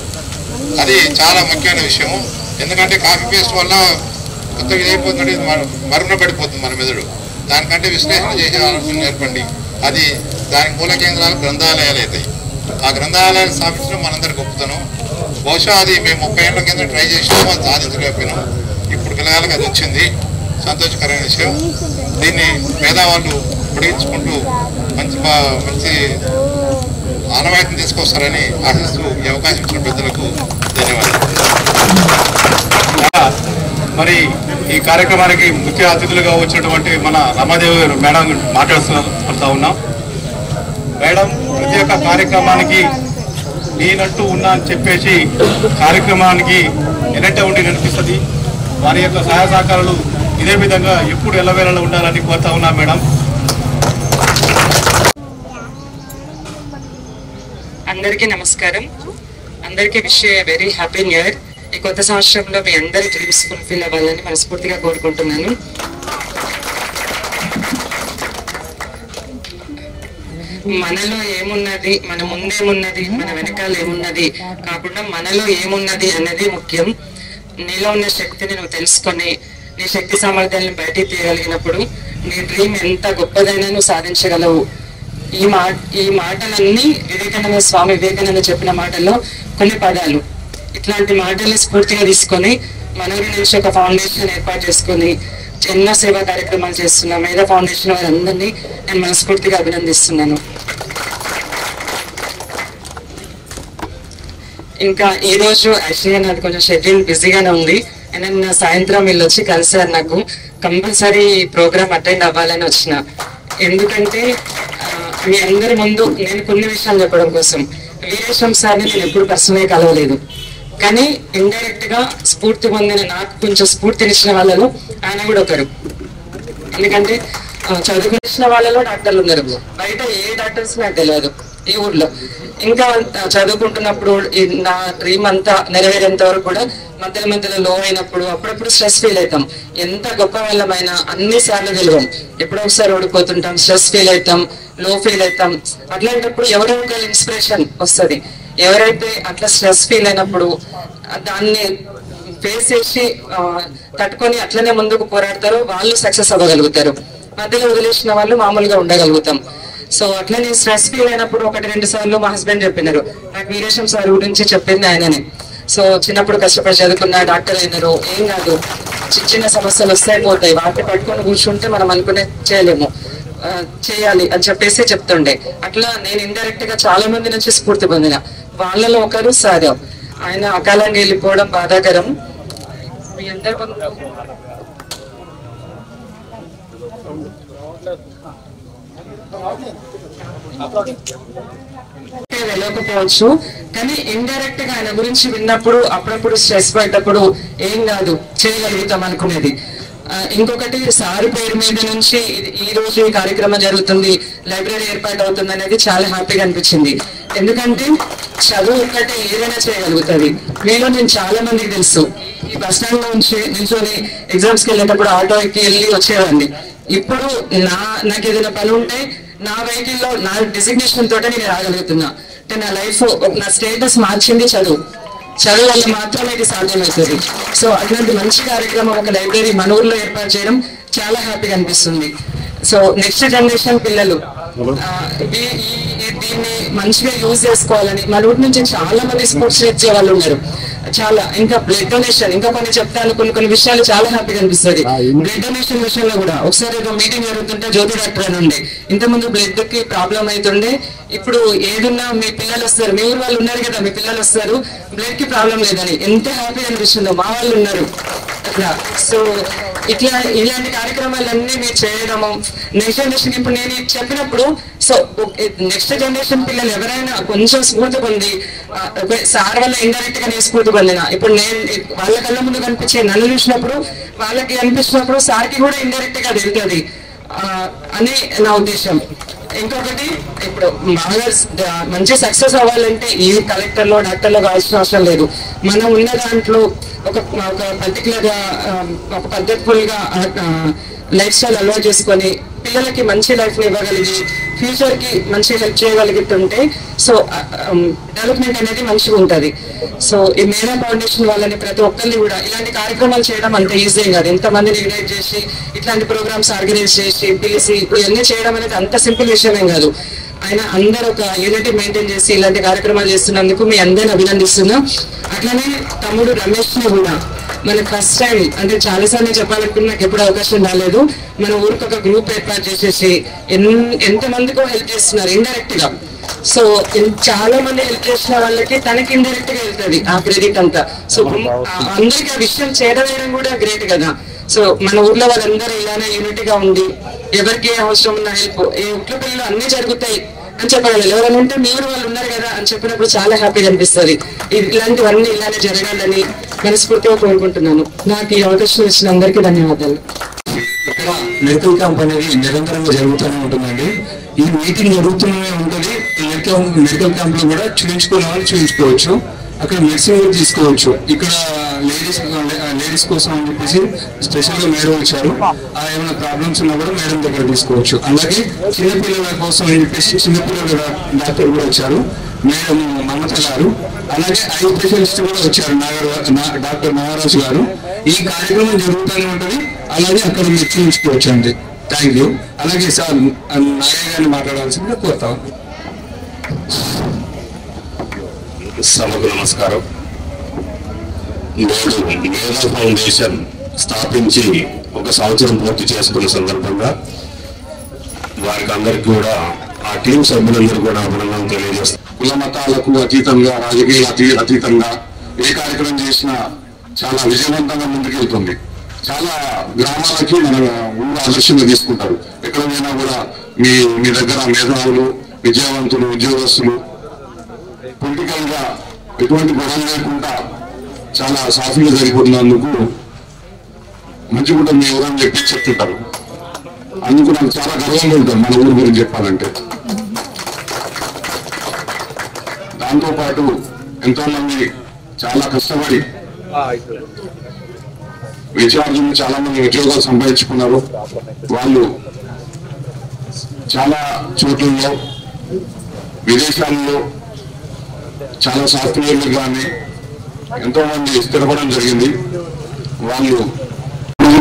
అది చాలా ముఖ్యమైన విషయము. ఎందుకంటే కాపీ పేస్ట్ వల్ల కొత్తగా ఇదైపోతుంది, మరుగున పడిపోతుంది మన మెదడు. దానికంటే విశ్లేషణ చేసే ఆలోచన నేర్పండి. అది దానికి మూల కేంద్రాలు గ్రంథాలయాలు అవుతాయి. ఆ గ్రంథాలయాలు స్థాపించడం మనందరికి గొప్పతనం. బహుశా అది మేము 30 ఏళ్ల కింద ట్రై చేసినాము, అది సాధించలేకపోయినాం. ఇప్పుడు పిల్లగాళ్ళకి అది వచ్చింది, సంతోషకరమైన విషయం. దీన్ని పేదవాళ్ళు పొడిగించుకుంటూ మంచి ఆనవాయితీని తీసుకొస్తారని ఆశిస్తూ ఈ అవకాశం ఇచ్చిన పెద్దలకు ధన్యవాదాలు. మరి ఈ కార్యక్రమానికి ముఖ్య అతిథులుగా వచ్చినటువంటి మన రమాదేవి గారు మేడం మాట్లాడుతూ ఉన్నాం. మేడం ప్రతి ఒక్క కార్యక్రమానికి నేనంటూ ఉన్నా అని చెప్పేసి కార్యక్రమానికి ఎన్నట్టే ఉండి నడిపిస్తుంది. వారి యొక్క సహాయ సహకారాలు ఇదే విధంగా ఎప్పుడు ఎల్లవేళలో ఉండాలని కోరుతా ఉన్నా మేడం. అందరికీ నమస్కారం. అందరికీ wish very happy new year. ఈ కొత్త సంవత్సరంలో మీ అందరి డ్రీమ్స్ ఫుల్ఫిల్ అవ్వాలని మనస్ఫూర్తిగా కోరుకుంటున్నాను. మనలో ఏమున్నది, మన ముందేమున్నది, మన వెనకాల ఏమున్నది కాకుండా మనలో ఏమున్నది అనేది ముఖ్యం. నీలో ఉన్న శక్తిని నువ్వు తెలుసుకొని నీ శక్తి సామర్థ్యాలను బయటికి తీయగలిగినప్పుడు నీ డ్రీమ్ ఎంత గొప్పదైనా నువ్వు సాధించగలవు. ఈ మాటలన్నీ స్వామి వివేకానంద చెప్పిన మాటల్లో కొన్ని పదాలు. ఇట్లాంటి మాటల్ని స్ఫూర్తిగా తీసుకొని మనూరి నుంచి ఒక ఫౌండేషన్ ఏర్పాటు చేసుకొని ఎన్నో సేవా కార్యక్రమాలు చేస్తున్న మేధా ఫౌండేషన్ వారందరినీ నేను మనస్ఫూర్తిగా అభినందిస్తున్నాను. ఇంకా ఈ రోజు యాక్చువల్గా నాది కొంచెం షెడ్యూల్ బిజీగానే ఉంది. నిన్న సాయంత్రం వీళ్ళు వచ్చి కలిసారు. నాకు కంపల్సరీ ప్రోగ్రామ్ అటెండ్ అవ్వాలని వచ్చిన. ఎందుకంటే మీ అందరి ముందు నేను కొన్ని విషయాలు చెప్పడం కోసం. వీరేశం సార్ని నేను ఎప్పుడు పర్సనల్గా కలవలేదు, కానీ ఇండైరెక్ట్ గా స్ఫూర్తి పొందిన, నాకు కొంచెం స్ఫూర్తినిచ్చిన వాళ్ళలో ఆయన కూడా ఒకరు. ఎందుకంటే చదువుకునిచ్చిన వాళ్ళలో డాక్టర్లు ఉన్నారు, బయట ఏ డాక్టర్స్ నాకు తెలియదు ఈ ఊర్లో. ఇంకా చదువుకుంటున్నప్పుడు నా డ్రీమ్ అంతా నెరవేరేంత వరకు కూడా మధ్యలో లో అయినప్పుడు అప్పుడప్పుడు స్ట్రెస్ ఫీల్ అవుతాం. ఎంత గొప్ప వాళ్ళమైనా అన్ని సార్లు తెలియం, ఎప్పుడో ఒకసారి ఓడిపోతుంటాం, స్ట్రెస్ ఫీల్ అవుతాం, లో ఫీల్ అవుతాం. అట్లాంటప్పుడు ఎవరో ఒక ఇన్స్పిరేషన్ వస్తుంది. ఎవరైతే అట్లా స్ట్రెస్ ఫీల్ అయినప్పుడు దాన్ని ఫేస్ చేసి తట్టుకొని అట్లనే ముందుకు పోరాడతారో వాళ్ళు సక్సెస్ అవ్వగలుగుతారు. మధ్యలో వదిలేసిన వాళ్ళు మామూలుగా ఉండగలుగుతాం. సో అట్లా నేను స్ట్రెస్ ఫీల్ అయినప్పుడు 1-2 సార్లు మా హస్బెండ్ చెప్పినారు. నాకు వీరేశం సార్ గురించి చెప్పింది ఆయననే. సో చిన్నప్పుడు కష్టపడి చదువుకున్న, డాక్టర్ అయినారు, ఏం కాదు, చిన్న సమస్యలు వస్తాయి పోతాయి, వాటిని పట్టుకొని కూర్చుంటే మనం అనుకునే చేయలేము, చేయాలి అని చెప్పేసి చెప్తుండే. అట్లా నేను ఇండైరెక్ట్ గా చాలా మంది నుంచి స్ఫూర్తి పొందిన. వాళ్ళలో ఒకరు సార్. ఆయన అకాలంగా వెళ్ళిపోవడం బాధాకరం. మీ అందరి వెళ్ళకపోవచ్చు, కానీ ఇండైరెక్ట్ గా ఆయన గురించి విన్నప్పుడు అప్పుడప్పుడు స్ట్రెస్ పడ్డప్పుడు ఏం కాదు చేయగలుగుతాం అనుకునేది. ఇంకొకటి సార్ పేరు మీద నుంచి ఈ రోజు ఈ కార్యక్రమం జరుగుతుంది, లైబ్రరీ ఏర్పాటు అవుతుంది అనేది చాలా హ్యాపీగా అనిపించింది. ఎందుకంటే చదువు ఒక్కటే ఏదైనా చేయగలుగుతుంది. మీలో నేను చాలా మందికి తెలుసు, ఈ బస్ స్టాండ్ లో నుంచి నిల్చొని ఎగ్జామ్స్కి వెళ్ళేటప్పుడు ఆటో ఎక్కి వెళ్ళి వచ్చేవాడిని. ఇప్పుడు నాకు ఏదైనా పని ఉంటే నా వెహికల్లో నా డిజిగ్నేషన్ తోటే నేను రాగలుగుతున్నా. అంటే నా లైఫ్, నా స్టేటస్ మార్చింది చదువు వల్ల మాత్రమే ఇది సాధ్యమవుతుంది. సో అట్లాంటి మంచి కార్యక్రమం ఒక లైబ్రరీ మన ఊర్లో ఏర్పాటు చేయడం చాలా హ్యాపీగా అనిపిస్తుంది. సో నెక్స్ట్ జనరేషన్ పిల్లలు దీన్ని మంచిగా యూజ్ చేసుకోవాలని మన ఊరి నుంచి చాలా మంది స్పోర్ట్స్ ఇచ్చే వాళ్ళు ఉన్నారు. చాలా ఇంకా బ్లడ్ డొనేషన్, ఇంకా కొన్ని చెప్తాను, కొన్ని విషయాలు చాలా హ్యాపీగా అనిపిస్తుంది. బ్లడ్ డొనేషన్ విషయంలో కూడా ఒకసారి ఒక మీటింగ్ జరుగుతుంటే జ్యోతి డాక్టర్ అని ఉండే, ఇంతకుముందు బ్లడ్ కి ప్రాబ్లం అవుతుండే, ఇప్పుడు ఏదున్నా మీ పిల్లలు వస్తారు, మీ ఊరు వాళ్ళు ఉన్నారు కదా, మీ పిల్లలు వస్తారు, బ్లడ్ కి ప్రాబ్లం లేదని ఎంత హ్యాపీగా అనిపిస్తుందో. మా వాళ్ళు ఉన్నారు అట్లా. సో ఇలాంటి కార్యక్రమాలన్నీ మీరు చేయడము నెక్స్ట్ జనరేషన్ ఇప్పుడు నేను చెప్పినప్పుడు సో నెక్స్ట్ జనరేషన్ పిల్లలు ఎవరైనా కొంచెం స్ఫూర్తి పొంది సార్ వల్ల ఇండైరెక్ట్ గా నేను స్ఫూర్తి పొందిన ఇప్పుడు నేను వాళ్ళ కళ్ళ ముందు కనిపించే నన్ను చూసినప్పుడు వాళ్ళకి అనిపిస్తున్నప్పుడు సార్కి కూడా ఇండైరెక్ట్ గా తెలుస్తుంది అని నా ఉద్దేశం. ఇంకొకటి ఇప్పుడు బాగా మంచి సక్సెస్ అవ్వాలంటే ఈ కలెక్టర్లో డాక్టర్లో కావాల్సిన అవసరం లేదు. మనం ఉన్న దాంట్లో ఒక పర్టికులర్ ఒక పద్ధతిగా లైఫ్ స్టైల్ అలవాటు చేసుకొని పిల్లలకి మంచి లైఫ్ ని ఇవ్వగలిగి ఫ్యూచర్ కి మంచి హెల్ప్ చేయగలుగుతుంటే సో డెవలప్మెంట్ అనేది మంచిగా ఉంటుంది. సో ఈ మేరా ఫౌండేషన్ వాళ్ళని ప్రతి ఒక్కరిని కూడా ఇలాంటి కార్యక్రమాలు చేయడం అంత ఈజీ కాదు. ఎంతమందిని ఇన్వైట్ చేసి ఇట్లాంటి ప్రోగ్రామ్స్ ఆర్గనైజ్ చేసి పిలిచి ఇవన్నీ చేయడం అనేది అంత సింపుల్ విషయమేం కాదు. ఆయన అందరూ ఒక యూనిటీ మెయింటైన్ చేసి ఇలాంటి కార్యక్రమాలు చేస్తున్నందుకు మీ అందరిని అభినందిస్తున్నాం. అట్లనే తమ్ముడు రమేష్ ని కూడా మనకి ఫస్ట్ టైం అంటే చాలాసార్లు చెప్పాలనుకున్న నాకు ఎప్పుడు అవకాశం రాలేదు. మన ఊరికి ఒక గ్రూప్ ఏర్పాటు చేసేసి ఎంతమందికో హెల్ప్ చేస్తున్నారు ఇండైరెక్ట్ గా. సో చాలా మంది హెల్ప్ చేసిన వాళ్ళకి తనకి ఇండైరెక్ట్ గా వెళ్తుంది ఆ క్రెడిట్ అంతా. సో అందరికి ఆ విషయం చేరవేయడం కూడా గ్రేట్ కదా. సో మన ఊర్లో వాళ్ళందరూ ఇలానే యూనిటీగా ఉండి ఎవరికి అవసరం ఉన్న హెల్ప్ ఈ ఉట్ల పిల్లలు అన్ని జరుగుతాయి అని చెప్పగలరు. ఎవరైనా ఉంటే మీరు వాళ్ళు ఉన్నారు కదా అని చెప్పినప్పుడు చాలా హ్యాపీగా అనిపిస్తుంది. ఇలాంటివన్నీ ఇలానే జరగాలని మనస్ఫూర్తిగా కోరుకుంటున్నాను. నాకు ఈ అవకాశం ఇచ్చిన అందరికీ ధన్యవాదాలు. ఇక్కడ మెడికల్ క్యాంప్ అనేది నిరంతరంగా జరుగుతూనే ఉంటుందండి. ఈ మీటింగ్ జరుగుతూనే ఉంటుంది. ఈ మెడికల్ క్యాంప్ లో కూడా చూపించుకునే వాళ్ళు చూపించుకోవచ్చు. అక్కడ మెడిసిన్ కూడా తీసుకోవచ్చు. ఇక్కడ లేడీస్ కోసం అని చెప్పేసి స్పెషల్ గా మేడం వచ్చారు. ఏమైనా ప్రాబ్లమ్స్ ఉన్నా కూడా మేడం దగ్గర తీసుకోవచ్చు. అలాగే చిన్నపిల్లల కోసం అని చెప్పేసి చిన్నపిల్లల డాక్టర్ కూడా వచ్చారు, మేడం మమత గారు. అలాగే ఐ స్పెషలిస్ట్ కూడా వచ్చారు, డాక్టర్ నాగరాజు గారు. ఈ కార్యక్రమం జరుగుతూనే ఉంటుంది. అలాగే అక్కడ మీరు చూపించుకోవచ్చు అండి. Thank you. అలాగే సార్ నాగయ్య గారిని మాట్లాడాల్సిందిగా కోరుతాం. సభకు నమస్కారం. నేడు మేధా ఫౌండేషన్ స్థాపించి 1 సంవత్సరం పూర్తి చేసుకున్న సందర్భంగా వారికి అందరికీ కూడా ఆ టీం సభ్యులందరూ కూడా అభినందనలు తెలియజేస్తారు. కుల మతాలకు అతీతంగా, రాజకీయ అతీతంగా ఏ కార్యక్రమం చేసినా చాలా విజయవంతంగా ముందుకెళ్తుంది. చాలా గ్రామాలకి మన ఊరు ఆదర్శంగా తీసుకుంటారు. ఎక్కడ పోయినా కూడా మీ దగ్గర మేధావులు, విద్యావంతులు, ఉద్యోగస్తులు పొలిటికల్ గా ఎటువంటి గొడవ లేకుండా చాలా సాఫీగా జరిగిపోతున్నందుకు మంచిగా మీ ఊరని చెప్పి చెప్తుంటారు. అందుకు నాకు చాలా గర్వంగా ఉంటుంది మన ఊరు గురించి చెప్పాలంటే. దాంతోపాటు ఎంతో మంది చాలా కష్టపడి విద్యార్థులు చాలా మంది ఉద్యోగాలు సంపాదించుకున్నారు. వాళ్ళు చాలా చోట్లలో విదేశాల్లో చాలా సాఫ్ట్వేర్లు కానీ ఎంతో మంది స్థిరపడడం జరిగింది. వాళ్ళు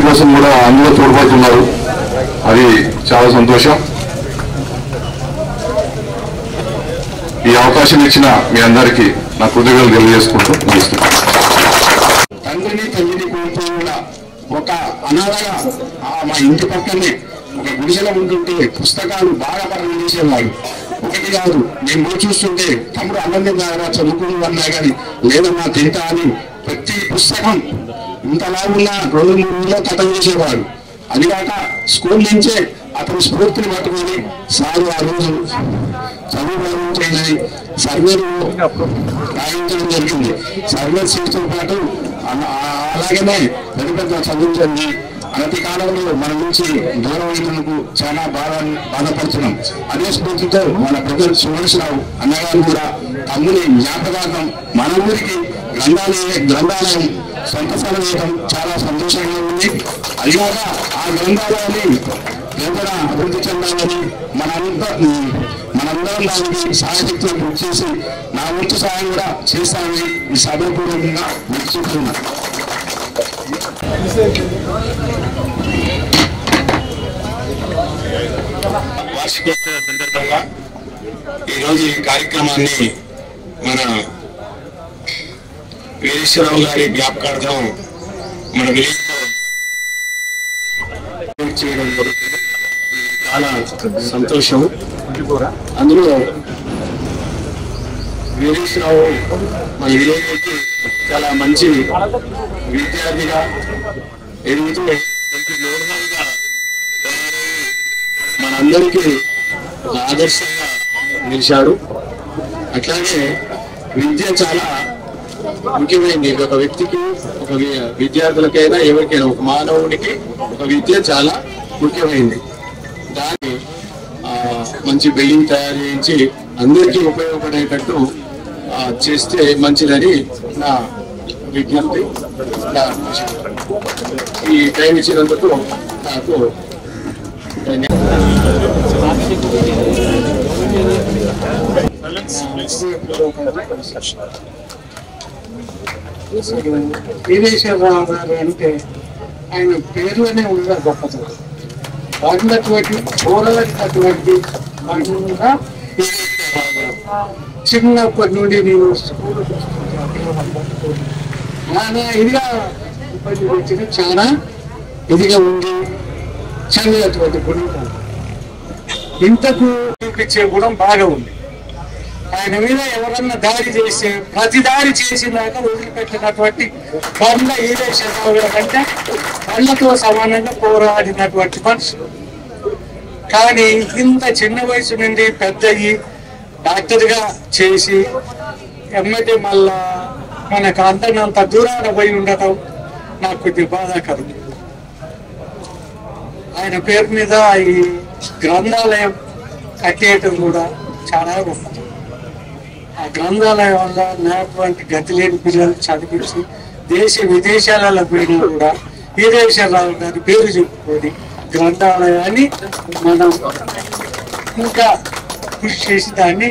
కోసం కూడా అందులో తోడ్పడుతున్నారు. అది చాలా సంతోషం. ఈ అవకాశం ఇచ్చిన మీ అందరికీ నా కృతజ్ఞతలు తెలియజేసుకుంటూ ముగిస్తున్నాను. తండ్రిని తల్లిని కోల్పోయిన ఒక అనాథగా మా ఇంటి పక్కనే ఒక గుడిసెలో ఉంటుంటే పుస్తకాలు బాగా పఠనం చేసేవాడు. ఒకటి కాదు, నేను చూస్తుంటే తమ్ముడు అన్నం కాగా చదువుకుని అన్నా కానీ లేదన్నా తింటా అని ప్రతి పుస్తకం ఇంతలా ఉన్న 2-3 రోజుల్లో కథం చేసేవాడు. అది కాక స్కూల్ నుంచే అతను స్ఫూర్తిని పట్టుకొని సారు ఆ రోజు చదువు సర్వేలు రాయించడం జరిగింది. సర్వేలు చేయడంతో పాటు అలాగనే పెద్ద పెద్ద చదువుతుంది. అనతి కాలంలో మన నుంచి దూరం అయినందుకు చాలా బాధపడుతున్నాం. అదే స్ఫూర్తితో మన ప్రజలు సురేశ్వరరావు అన్నగారు కూడా తమ్ముని జ్ఞాపకార్థం మన ఊరికి గ్రంథాలయం సొంత స్థలం వేయడం చాలా సంతోషంగా ఉంది. అదిగాక ఆ గ్రంథాలయాన్ని ఎంతగా అభివృద్ధి చెందాలని మనందరం దానికి సహాయశక్తులు కృషి చేసి నా వంతు సహాయం కూడా చేస్తానని ఈ సభాపూర్వకంగా మీకు చెప్తున్నాను. వార్షికోత్సవ సందర్భంగా ఈరోజు ఈ కార్యక్రమాన్ని మన వీరేశ్వరరావు గారి జ్ఞాపకార్థం మన విలేజ్ చేయడం జరుగుతుంది. చాలా సంతోషం. అందులో వీరేశ్వరరావు మన విలేజ్ చాలా మంచి విద్యార్థిగా ఎదుగుతూ అందరికీ ఒక ఆదర్శంగా నిలిచాడు. అట్లాగే విద్య చాలా ముఖ్యమైనది. ఒక వ్యక్తికి, ఒక విద్యార్థులకైనా ఎవరికైనా, ఒక మానవునికి ఒక విద్య చాలా ముఖ్యమైనది. దాన్ని మంచి బిల్డింగ్ తయారు చేయించి అందరికీ ఉపయోగపడేటట్టు చేస్తే మంచిదని నా విజ్ఞప్తి. ఈ టైం ఇచ్చినందుకు నాకు వీరేశ్వరరావు గారు అంటే ఆయన పేర్లోనే ఉన్న గొప్పతనం. వాడినటువంటి పోరాడినటువంటి చిన్నప్పటి నుండి నేను స్కూల్ చాలా ఇదిగా ఉపయోగించిన, చాలా ఇదిగా ఉండి చదివేటువంటి గుణం, ఇంతకు చూపించే గుణం బాగా ఉంది. ఆయన మీద ఎవరన్నా దాడి చేస్తే ప్రతి దాడి చేసినాక వదిలిపెట్టినటువంటి బండ్ల ఈరేశ్వరరావు గారు అంటే బండ్లతో సమానంగా పోరాడినటువంటి మనిషి. కానీ ఇంత చిన్న వయసు నుండి పెద్దయ్యి డాక్టర్గా చేసి ఎమ్మటి మళ్ళా మనకు అంత దూరాన పోయి ఉండటం నాకు కొద్దిగా బాధాకరం. ఆయన పేరు మీద ఈ గ్రంథాలయం కట్టేయటం కూడా చాలా గొప్ప. ఆ గ్రంథాలయం వల్ల నాటువంటి గతి లేని పిల్లలు చదివించి దేశ విదేశాలలో పోయినా కూడా వీరేశ్వరరావు గారి పేరు చెప్పుకొని గ్రంథాలయాన్ని మనం ఇంకా కృషి చేసి దాన్ని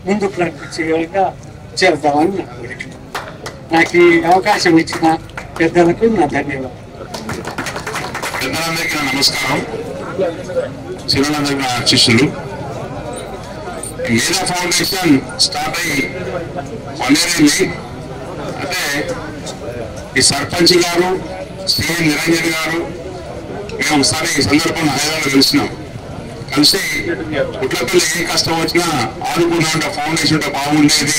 ముందుకు నడిపించేగా చేద్దామని నా కోరిక. నాకు ఈ అవకాశం ఇచ్చిన పెద్దలకు నా ధన్యవాదాలు. పెద్దలందరికీ నమస్కారం. చిరులందరికీ నా శిష్యులు. మీరా ఫౌండేషన్ స్టార్ట్ అయ్యి 1 year అయింది. అంటే ఈ సర్పంచ్ గారు, శ్రీ నిరంజన్ గారు, మేము ఒకసారి ఈ సందర్భంగా హైదరాబాద్ కలిసినాం. కలిసి పుట్లపల్లి ఏ కష్టం వచ్చినా ఆదుకున్నా ఫౌండేషన్ ఉంటే బాగుండేది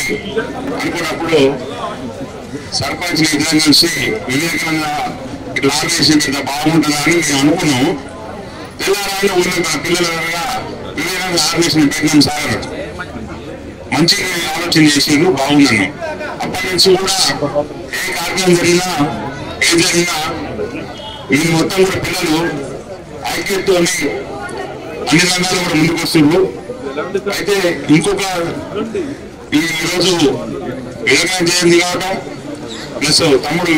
అనుకున్నప్పుడు సర్పంచ్ ఇద్దరం కలిసి వివేకంగా ఇట్లా ఆర్గనైజేషన్ ఇంత బాగుంటుందా అని మేము అనుకున్నాము. తెల్లారాయణ ఊళ్ళో మన పిల్లలుగా వివేకంగా ఆర్గనైజేషన్ పెట్టినాం సార్. మంచిగా ఆలోచన చేసిండ్రు, బాగున్నాను. అప్పటి నుంచి కూడా ఏ కార్యక్రమం జరిగినా ఏం జరిగినా వీళ్ళు మొత్తం కూడా పిల్లలు ఐక్యతతో అన్ని రంగాలు కూడా ముందుకు వస్తుండ్రు. అయితే ఇంకొక ఈరోజు వివేకానంద జయంతి కావటం ప్లస్ తమ్ముడు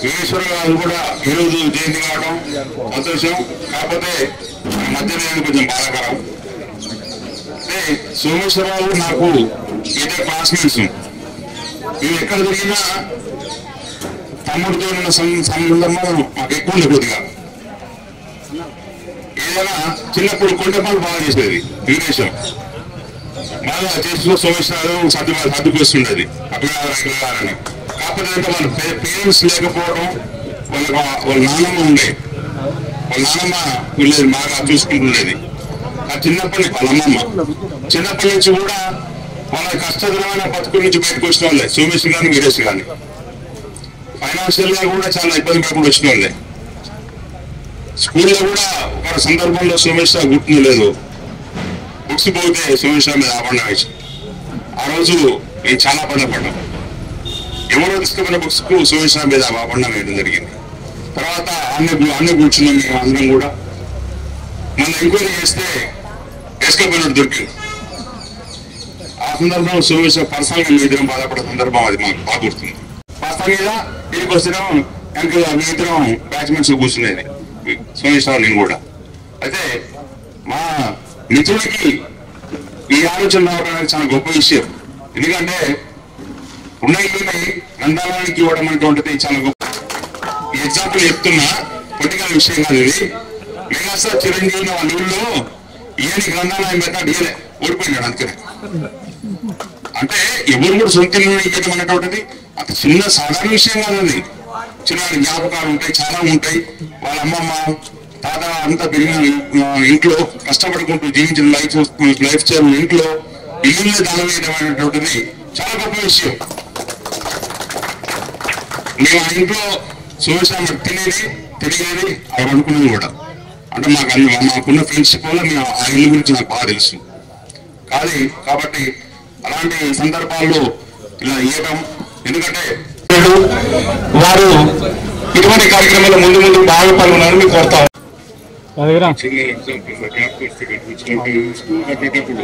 వీరేశ్వర గారు కూడా ఈరోజు జయంతి కావడం సంతోషం. కాకపోతే మధ్యలో కొంచెం బాధాకరం. అంటే సోమేశ్వరరావు నాకు ఇదే క్లాస్మేట్స్. మేము ఎక్కడ తిరిగినా తమ్ముడితో ఉన్న సంబంధం మాకు ఎక్కువ ఉంది. కొద్దిగా ఏదైనా చిన్నప్పుడు కొండపాలు బాగా చేసేది వీరేశం బాగా చేస్తూ సోమేశ్వరరావు సర్దుకొస్తుండేది అక్కడ అని. కాకపోతే వాళ్ళ పేరెంట్స్ లేకపోవడం, వాళ్ళ నాన్నమ్మ ఉండే, వాళ్ళ నాన్నమ్మ వీళ్ళది బాగా చూసుకుంటుండేది. చిన్నప్పటి వాళ్ళ అమ్మమ్మ చిన్నప్పటి నుంచి కూడా వాళ్ళ కష్టతరమైన బతుకుల నుంచి బయటకు వచ్చిన వాళ్ళే సోమేశ్వర్ గారిని, వీరేష్ గారిని. ఫైనాన్షియల్ గా కూడా చాలా ఇబ్బంది పడకుండా వచ్చిన వాళ్ళే. స్కూల్లో కూడా ఒక సందర్భంలో సోమేశ్వర గుర్తు లేదు, బుక్స్ పోతే సోమేశ్వర మీద ఆపండా వేసి ఆ రోజు నేను చాలా బాధపడ్డాం. ఎవరో తీసుకున్న బుక్స్ కు సోమేశ్వర మీద ఆపండా వేయడం జరిగింది. తర్వాత అన్ని కూర్చున్నాం మేము అందరం కూడా. మళ్ళీ ఎంక్వైరీ చేస్తే వేసుకోపోయినట్టు దొరికింది. ఆ సందర్భంలో సోమేశ్వర పర్సనల్ గా ఇద్దరం బాధపడే సందర్భం అది మాకు బాగా గుర్తుంది. పర్సనల్ మీద ఇంటికి వస్తున్నాం, ఇంకా మీ ఇద్దరం బ్యాచ్మెంట్స్ కూర్చునేది సోమేశ్వరరావు నేను కూడా. అయితే మా మిత్రుడికి ఈ ఆలోచన రావడం అనేది చాలా గొప్ప విషయం. ఎందుకంటే ఉన్న ఇల్లుని గ్రంథాలయానికి ఇవ్వడం అనేటువంటిది చాలా గొప్ప. ఈ ఎగ్జాంపుల్ చెప్తున్నా, పొలిటికల్ విషయం కాదు ఇది. మెగాస్టార్ చిరంజీవి వాళ్ళ ఊళ్ళో ఈయన గ్రంథాలయం పెట్టాడు, ఈయనే ఓడిపోయినాడు. అందుకనే అంటే ఎవరు కూడా సొంత ఇల్లు పెట్టడం అనేటువంటిది అంత చిన్న సాధారణ విషయం కాదు. అది చిన్న జ్ఞాపకాలు ఉంటాయి, చాలా ఉంటాయి. వాళ్ళ అమ్మమ్మ తాత అంతా పెరిగిన ఇంట్లో కష్టపడుకుంటూ జీవించిన లైఫ్ స్టైల్ ఇంట్లో ఇల్లునే దానం వేయడం అనేటువంటిది చాలా గొప్ప విషయం. మేము ఆ ఇంట్లో సోమేశ్వరం తినేది తిరిగేది అవి అనుకున్నది కూడా. అంటే మాకున్న ఫ్రెండ్షిప్ వల్ల మేము ఆ ఇల్లు గురించి నాకు బాగా తెలుసు. కాబట్టి అలాంటి సందర్భాల్లో ఇలా ఇవ్వడం, ఎందుకంటే వారు ఇటువంటి కార్యక్రమాల్లో ముందు బాగా పాల్గొనాలని మీకు కోరుతాం. చిన్న ఎగ్జాంపుల్ స్కూల్ కట్టేటప్పుడు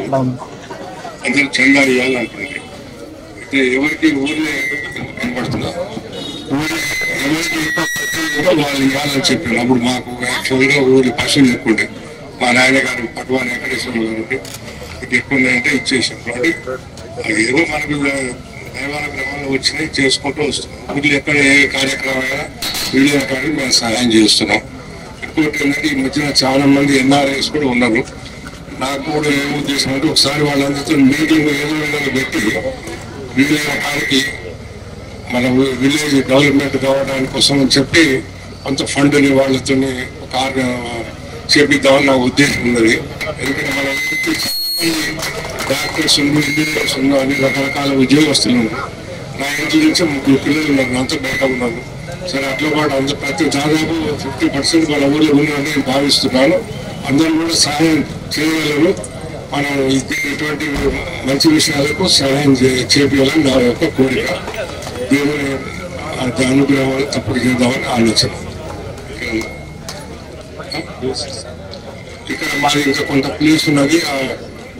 అందరూ చందా ఇవ్వాలనుకుంటే అయితే ఎవరికి ఊర్లో కనబడుతుందా, ఊళ్ళో ఎవరికి వాళ్ళు ఇవ్వాలని చెప్పారు. అప్పుడు మాకు యాక్చువల్గా ఊరి పశువులు ఎక్కువ ఉండే, మా నాయనగారు పట్వాని వెంకటేశ్వర గారు ఇది ఎక్కువ ఉన్నాయంటే ఇచ్చేసాం. కాబట్టి అది ఏదో మనకు దైవాల గ్రహాల్లో వచ్చినాయి చేసుకుంటూ వస్తున్నాం. ఊళ్ళో ఎక్కడ ఏ కార్యక్రమం అయినా వీడియో కానీ మేము సహాయం చేస్తున్నాం. ఇంకోటి ఏంటంటే ఈ మధ్యన చాలా మంది ఎన్ఆర్ఐస్ కూడా ఉన్నారు. నాకు కూడా ఏం ఉద్దేశం అంటే ఒకసారి వాళ్ళందరితో మీటింగ్ ఏదో విధంగా పెట్టి వీలైన కాడికి మన విలేజ్ డెవలప్మెంట్ కావడానికి కోసం అని చెప్పి కొంత ఫండ్ని వాళ్ళతో ఒక చేపిద్దామని నా ఉద్దేశం ఉన్నది. ఎందుకంటే మన ఊరికి చాలా మంది డాక్టర్స్ ఇంజనీర్స్ అన్ని రకరకాల ఉద్యోగస్తులు ఉన్నారు. నా ఇంటి నుంచి 3 పిల్లలు ఉన్నారు, అంతా బయట ఉన్నారు. సరే అట్లా పాటు అంత ప్రతి దాదాపు 50% వాళ్ళ ఊళ్ళో ఉన్నారని నేను భావిస్తున్నాను. అందరూ కూడా సహాయం చేయగలరు. మనం ఇటువంటి మంచి విషయాలకు సహాయం చేయాలని నా యొక్క కోరిక. దేవుని అనుగ్రహం తప్పుడు చేద్దామని ఆలోచన. ఇక్కడ మాది ఇంకా కొంత ప్లేస్ ఉన్నది.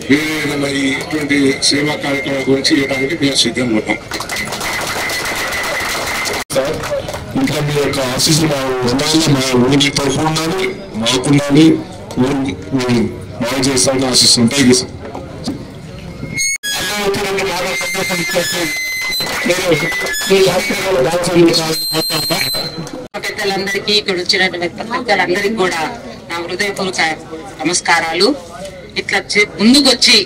వేరే ఏదైనా ఇటువంటి సేవా కార్యక్రమం గురించి ఇవ్వడానికి మేము సిద్ధంగా ఉన్నాం. ఇంకా మీ యొక్క ఆఫీసు మా ఊరికి తరఫున ఉండాలి, మాకుండాలి, బాగా చేస్తామని ఆశిస్తున్నాం. Thank you sir. పెద్దలందరికీ ఇక్కడ వచ్చినటువంటి పెద్దలందరికీ కూడా నా హృదయపూర్వక నమస్కారాలు. ఇట్లా ముందుకొచ్చి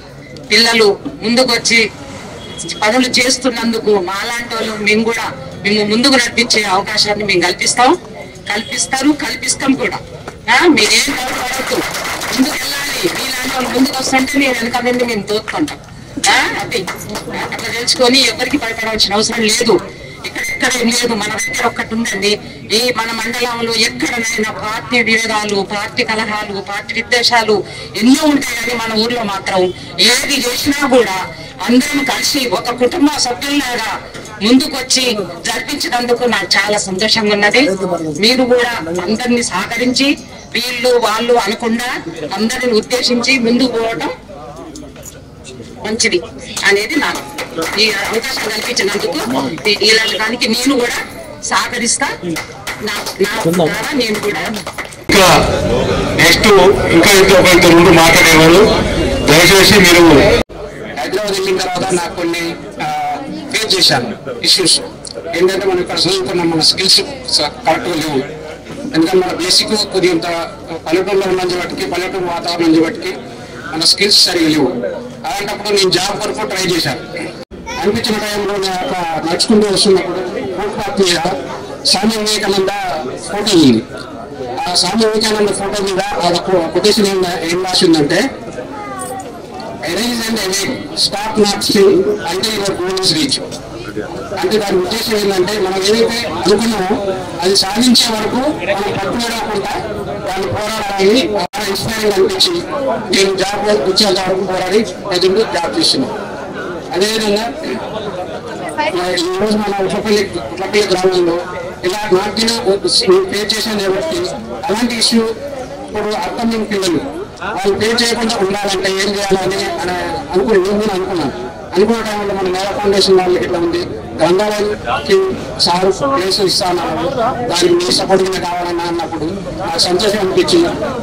పిల్లలు ముందుకొచ్చి పనులు చేస్తున్నందుకు మాలాంటి వాళ్ళు మేము ముందుకు నడిపించే అవకాశాన్ని మేము కల్పిస్తాం కూడా. మీరేం బాధపడద్దు, ముందుకు వెళ్ళాలి. మీలాంటి వాళ్ళు ముందుకు వస్తుంటే నేను వెనకాలండి మేము తోడుకుంటాం. అది అట్లా తెలుసుకొని ఎవరికి భయపడవలసిన అవసరం లేదు. ఇక్కడ ఏం లేదు, మన దగ్గర ఒక్కటి ఉందండి. ఈ మన మండలంలో ఎక్కడనైనా పార్టీ విభేదాలు, పార్టీ కలహాలు, పార్టీ విద్వేషాలు ఎన్నో ఉంటాయి. కానీ మన ఊర్లో మాత్రం ఏది చేసినా కూడా అందరం కలిసి ఒక కుటుంబ సభ్యుల్లాగా ముందుకొచ్చి జరిపించినందుకు నాకు చాలా సంతోషంగా ఉన్నది. మీరు కూడా అందరినీ సహకరించి వీళ్ళు వాళ్ళు అనకుండా అందరిని ఉద్దేశించి ముందుకు పోవటం మంచిది అనేది నాకు ఈ అవకాశం కల్పించినందుకు ఇలాంటి దానికి నేను కూడా సహకరిస్తా. నేను కూడా ఇంకా నెక్స్ట్ ఇంకా రెండు మాట్లాడేవాళ్ళు. దయచేసి మీరు హైదరాబాద్ వెళ్ళిన తర్వాత నాకు కొన్ని ఫేస్ చేశాను ఇష్యూస్. ఏంటంటే మనం ఇక్కడ చదువుకున్నాం, మన స్కిల్స్ కరెక్ట్గా లేవు. ఎందుకంటే మన బేసిక్ కొద్దిగా పల్లెటూరులో ఉన్న బట్టికి, పల్లెటూరు వాతావరణం బట్టికి మన స్కిల్స్ సరిగా లేవు. అలాంటప్పుడు నేను జాబ్ వరకు ట్రై చేశాను. అనిపించిన టైంలో నడుచుకుంటూ వస్తున్నప్పుడు ఫుట్పాత్ మీద స్వామి వివేకానంద ఫోటో ఉంది. ఆ స్వామి వివేకానంద ఫోటో మీద కొటేషన్ ఏం రాసిందంటే, arrange and await, stop not still until your goal is reach. అంటే దాని ఉద్దేశం ఏంటంటే మనం ఏదైతే అనుకున్నామో అది సాధించే వరకు మనం పట్టుబడకుండా దాన్ని పోరాడాలని ఇన్స్పైరింగ్ అనిపించి నేను జాబ్ వచ్చేంత వరకు పోరాడి ఎదురు జాబ్ చేస్తున్నాను. అదేవిధంగా ఈరోజు మన ఉట్లపల్లి గ్రామంలో ఇలా నాటిన పే చేసిన కాబట్టి అలాంటి ఇష్యూ ఇప్పుడు అర్థం పిల్లలు వాళ్ళు పే చేయకుండా ఉండాలంటే ఏం చేయాలని అనుకున్నాను. అనుకున్న టైంలో మన మేళ ఫౌండేషన్ వాళ్ళకి ఇట్లా ఉంది, గ్రంథాలయానికి సారు ప్లేస్ ఇస్తాను, దానికి మీ సపోర్ట్ కావాలన్నా అన్నప్పుడు నాకు సంతోషం అనిపించి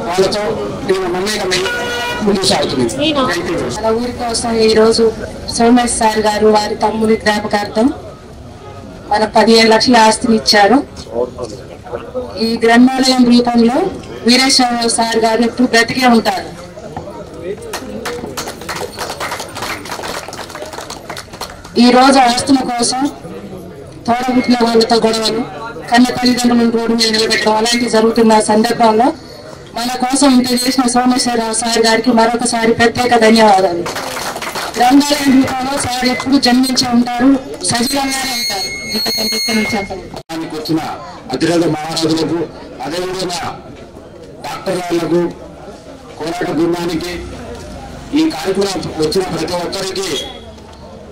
వాళ్ళతో నేను మమ్మల్ని ముందుకు సాగుతున్నాను. మన ఊరి కోసం ఈరోజు సోమేష్ సార్ గారు వారి తమ్ముడి జ్ఞాపకార్థం మన 15 లక్షల ఆస్తిని ఇచ్చారు. ఈ గ్రంథాలయం రూపంలో వీరేశ్వర సార్ గారు ఎప్పుడు బ్రతికే ఉంటారు. ఈ రోజు ఆస్తుల కోసం తోడబుట్టిన వాళ్ళతో గొడవలు, కన్న తల్లిదండ్రులను రోడ్డు మీద నిలబెట్టడం అలాంటివి జరుగుతున్న సందర్భంలో మన కోసం ఇంత చేసిన సోమేశ్వరరావు సార్ గారికి మరొకసారి ప్రత్యేక ధన్యవాదాలు. గ్రంథాలయం రూపంలో సార్ ఎప్పుడు జన్మించి ఉంటారు, సజీవంగానే ఉంటారు. వచ్చిన అతిరథ మహారాజులకు, అదేవిధంగా డాక్టర్ వాళ్ళకు కోలాట బృందానికి ఈ కార్యక్రమం వచ్చిన ప్రతి ఒక్కరికి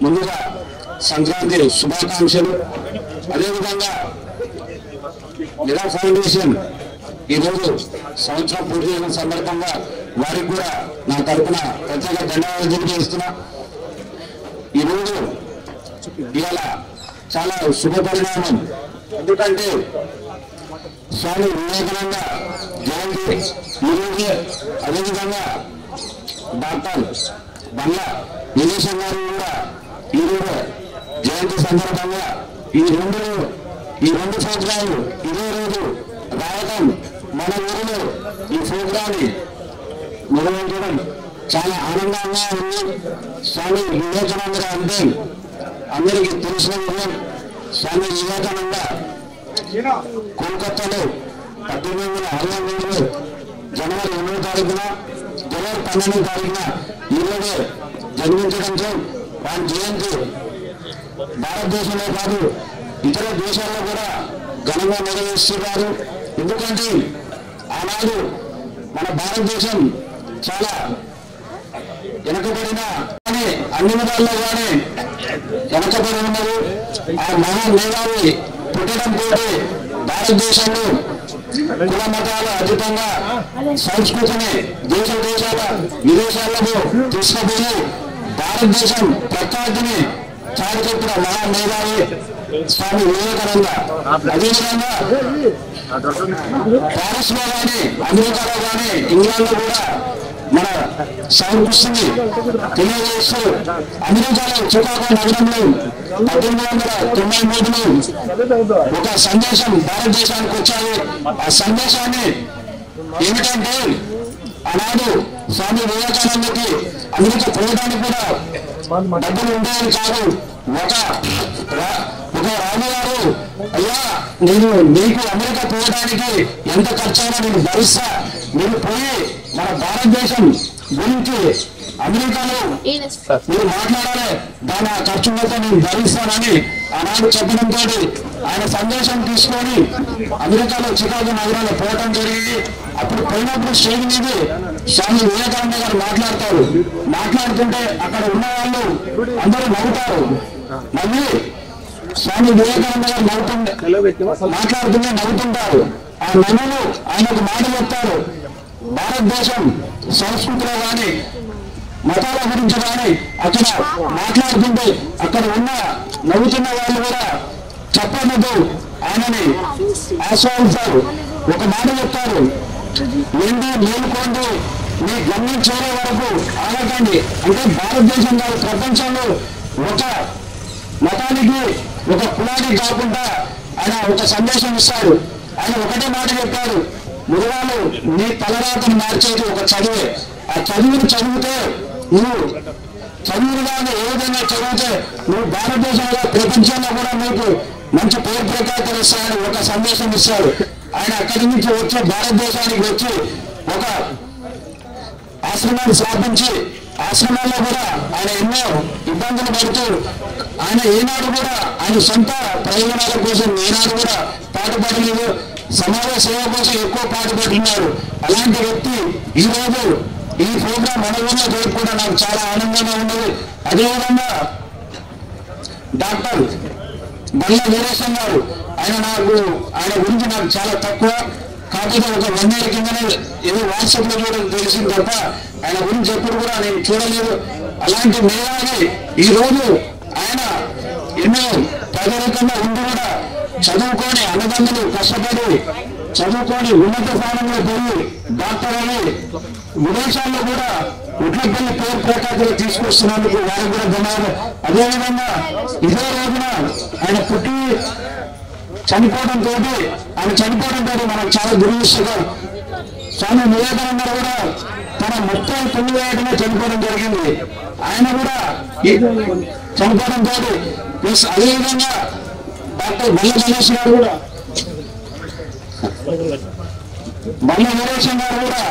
ముందుగా సంక్రాంతి శుభాకాంక్షలు. అదేవిధంగా నిరా ఫౌండేషన్ ఈరోజు సంవత్సరం పూర్తి చేసిన సందర్భంగా వారికి కూడా నా తరఫున ప్రత్యేక ధన్యవాదాలు తెలియజేస్తున్నా. ఈరోజు ఇవాళ చాలా శుభ పరిణామం. ఎందుకంటే స్వామి వివేకానంద జయంతి ఈరోజు, అదేవిధంగా డాక్టర్ బండ్ల విజయ్ గారు కూడా ఈరోజు జయంతి సందర్భంగా ఈ రెండు ప్రోగ్రాంలు ఇదే రోజు రావడం, మన ఊరిలో ఈ ప్రోగ్రాన్ని నిర్వహించడం చాలా ఆనందంగా ఉంది. స్వామి వివేకానంద అంటే అందరికీ తెలిసిన విషయం. స్వామి వివేకానంద కోల్కతాలో 1868 జనవరి 8వ తారీఖున, జనవరి 12వ తారీఖున ఈరోజు జన్మించడంతో వారి జయంతి భారతదేశంలో కాదు ఇతర దేశాల్లో కూడా ఘనంగా నిర్వహిస్తున్నారు. ఎందుకంటే ఆనాడు మన భారతదేశం చాలా వెనకబడిన అన్ని విధాల్లో కానీ వెనకబడి ఉన్నారు. ఆ మహా మేధావి పుట్టడంతో భారతదేశంలో కుల మతాలు అధికంగా సంస్కృతిని దేశాల విదేశాలకు తీసుకుపోయి భారతదేశం ప్రఖ్యాతిని చాటిచెప్పిన మహా మేధావి స్వామి వివేకానంద. అదేవిధంగా ప్యారిస్ లో కానీ, అమెరికాలో కానీ, ఇంగ్లాండ్ లో కూడా మన సంస్కృతిని తెలియజేస్తూ అమెరికాలో చికాగో నగరంలో 1893లో ఒక సందేశం భారతదేశానికి వచ్చాయి. ఆ సందేశాన్ని ఏమిటంటే ఆనాడు స్వామి వివేకానందకి అమెరికా పోవడానికి కూడా డబ్బులు ఉండేవి కాదు. ఒక రాజుగారు, అయ్యా నేను నీకు అమెరికా పోవడానికి ఎంత ఖర్చైనా నేను భరిస్తా, మీరు పోయి మన భారతదేశం గురించి అమెరికాలో మీరు మాట్లాడాలి, దాని ఖర్చు మొత్తం నేను భరిస్తానని ఆనాడు చెప్పడంతో ఆయన సందేశం తీసుకొని అమెరికాలో చికాగో నగరంలో పోవడం జరిగింది. అప్పుడు పోయినప్పుడు స్టేజ్ మీద స్వామి వివేకానంద గారు మాట్లాడుతుంటే అక్కడ ఉన్న వాళ్ళు అందరూ నవ్వుతారు. మళ్ళీ స్వామి వివేకానంద గారు మాట్లాడుతుంటే నవ్వుతుంటారు. ఆ నవ్వులు ఆయనకు మాట చెప్తారు. భారతదేశం సంస్కృతిలో కానీ మతాల గురించి కానీ అక్కడ మాట్లాడుతుంటే అక్కడ ఉన్న నవ్వుతున్న వాళ్ళు కూడా చెప్పనదు ఆయనని ఆస్వాదిస్తారు. ఒక మాట చెప్తారు, మేలుకోండి, మీ గమ్యం చేరే వరకు ఆగకండి. అంటే భారతదేశం కాదు, ప్రపంచంలో ఒక మతానికి ఒక కులానికి కాకుండా ఆయన ఒక సందేశం ఇస్తాడు. ఆయన ఒకటే మాట చెప్పాడు, మృగాలు నీ తలరాతను మార్చేది ఒక చదువే. ఆ చదువును చదివితే నువ్వు చదువుగానే ఏ విధంగా చదివితే నువ్వు భారతదేశంలో ప్రపంచంలో కూడా నీకు మంచి పేరు ప్రఖ్యాతులు ఇస్తాయని ఒక సందేశం ఇస్తాడు. ఆయన అక్కడి నుంచి వచ్చి భారతదేశానికి వచ్చి ఒక ఆశ్రమాన్ని స్థాపించి ఆశ్రమాల్లో కూడా ఆయన ఎన్నో ఇబ్బందులు పడుతూ ఆయన ఏనాడు కూడా ఆయన సొంత ప్రయోజనాల కోసం ఏనాడు కూడా పాటుపడలేదు. సమాజ సేవ కోసం ఎక్కువ పాటుపడుతున్నారు. అలాంటి వ్యక్తి ఈ రోజు ఈ ప్రోగ్రాం మన ఊళ్ళో జరుపుకోవడం నాకు చాలా ఆనందంగా ఉన్నది. అదేవిధంగా డాక్టర్ బండ్ల వీరేశం గారు, ఆయన గురించి నాకు చాలా తక్కువ, కాకపోతే ఒక 1 year కిందనే ఏదో వాట్సాప్ లో కూడా తెలిసింది తప్ప ఆయన గురించి ఎప్పుడు కూడా నేను చూడలేదు. అలాంటి మేధావి ఈ రోజు ఆయన ఎన్నో పేదరికంగా ఉండి కూడా చదువుకొని అన్నదమ్ములు కష్టపడి చదువుకొని ఉన్నత స్థానంలో పోయి డాక్టర్ అని విదేశాల్లో కూడా ఉట్లపల్లి పేరు ప్రఖ్యాతులు తీసుకొస్తున్నందుకు వారికి కూడా ధన్యవాదాలు. అదేవిధంగా ఇదే రోజున ఆయన పుట్టి చనిపోవడంతో మనకు చాలా దురదృష్టంగా స్వామి వివేకానంద కూడా తన 39 ఏటనే చనిపోవడం జరిగింది. ఆయన కూడా చనిపోవడంతో ప్లస్ అదేవిధంగా డాక్టర్ బల్ల గణేష్ గారు కూడా బల్ల వీరేశం గారు కూడా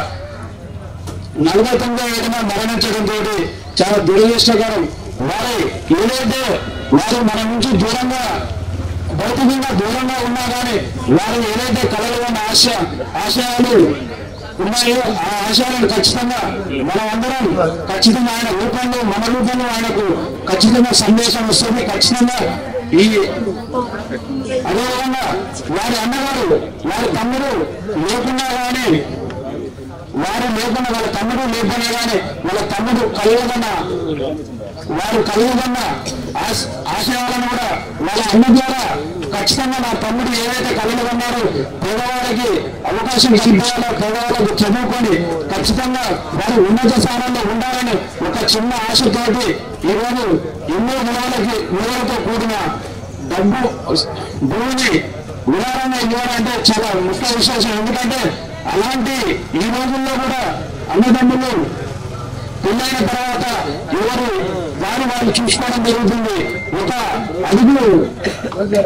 49 ఏటన మరణించడంతో చాలా దురదృష్టకరం. ఏదైతే వారు మన నుంచి దూరంగా భౌతికంగా దూరంగా ఉన్నా కానీ వారు ఏదైతే కళలు ఉన్న ఆశయాలు ఉన్నాయో ఆ ఆశయాలను ఖచ్చితంగా మనం అందరం ఖచ్చితంగా ఆయన రూపంలో మన రూపంలో ఆయనకు ఖచ్చితంగా సందేశం వస్తుంది. ఖచ్చితంగా ఈ అదేవిధంగా వారి అన్నగారు వారి తమ్ముడు లేకున్నా కానీ వాళ్ళ తమ్ముడు లేకున్నా కానీ వాళ్ళ తమ్ముడు వారు కలుగుతున్న ఆశయాలను కూడా వాళ్ళ అన్న ద్వారా ఖచ్చితంగా నా తమ్ముడు ఏవైతే కలుగుతున్నారో పేదవాళ్ళకి అవకాశం కల్పించాలో పేదవాళ్ళకు చదువుకొని ఖచ్చితంగా వారు ఉన్నత స్థానంలో ఉండాలని ఒక చిన్న ఆశతోటి ఈరోజు ఎన్నో విలువలతో కూడిన డబ్బు భూమిని వివరంగా ఇవ్వాలంటే చాలా ముఖ్య విశేషం. ఎందుకంటే అలాంటి ఈ రోజుల్లో కూడా అన్నదమ్ములు పెళ్ళైన తర్వాత ఎవరు వాళ్ళు చూసుకోవడం జరుగుతుంది. ఒక అడుగు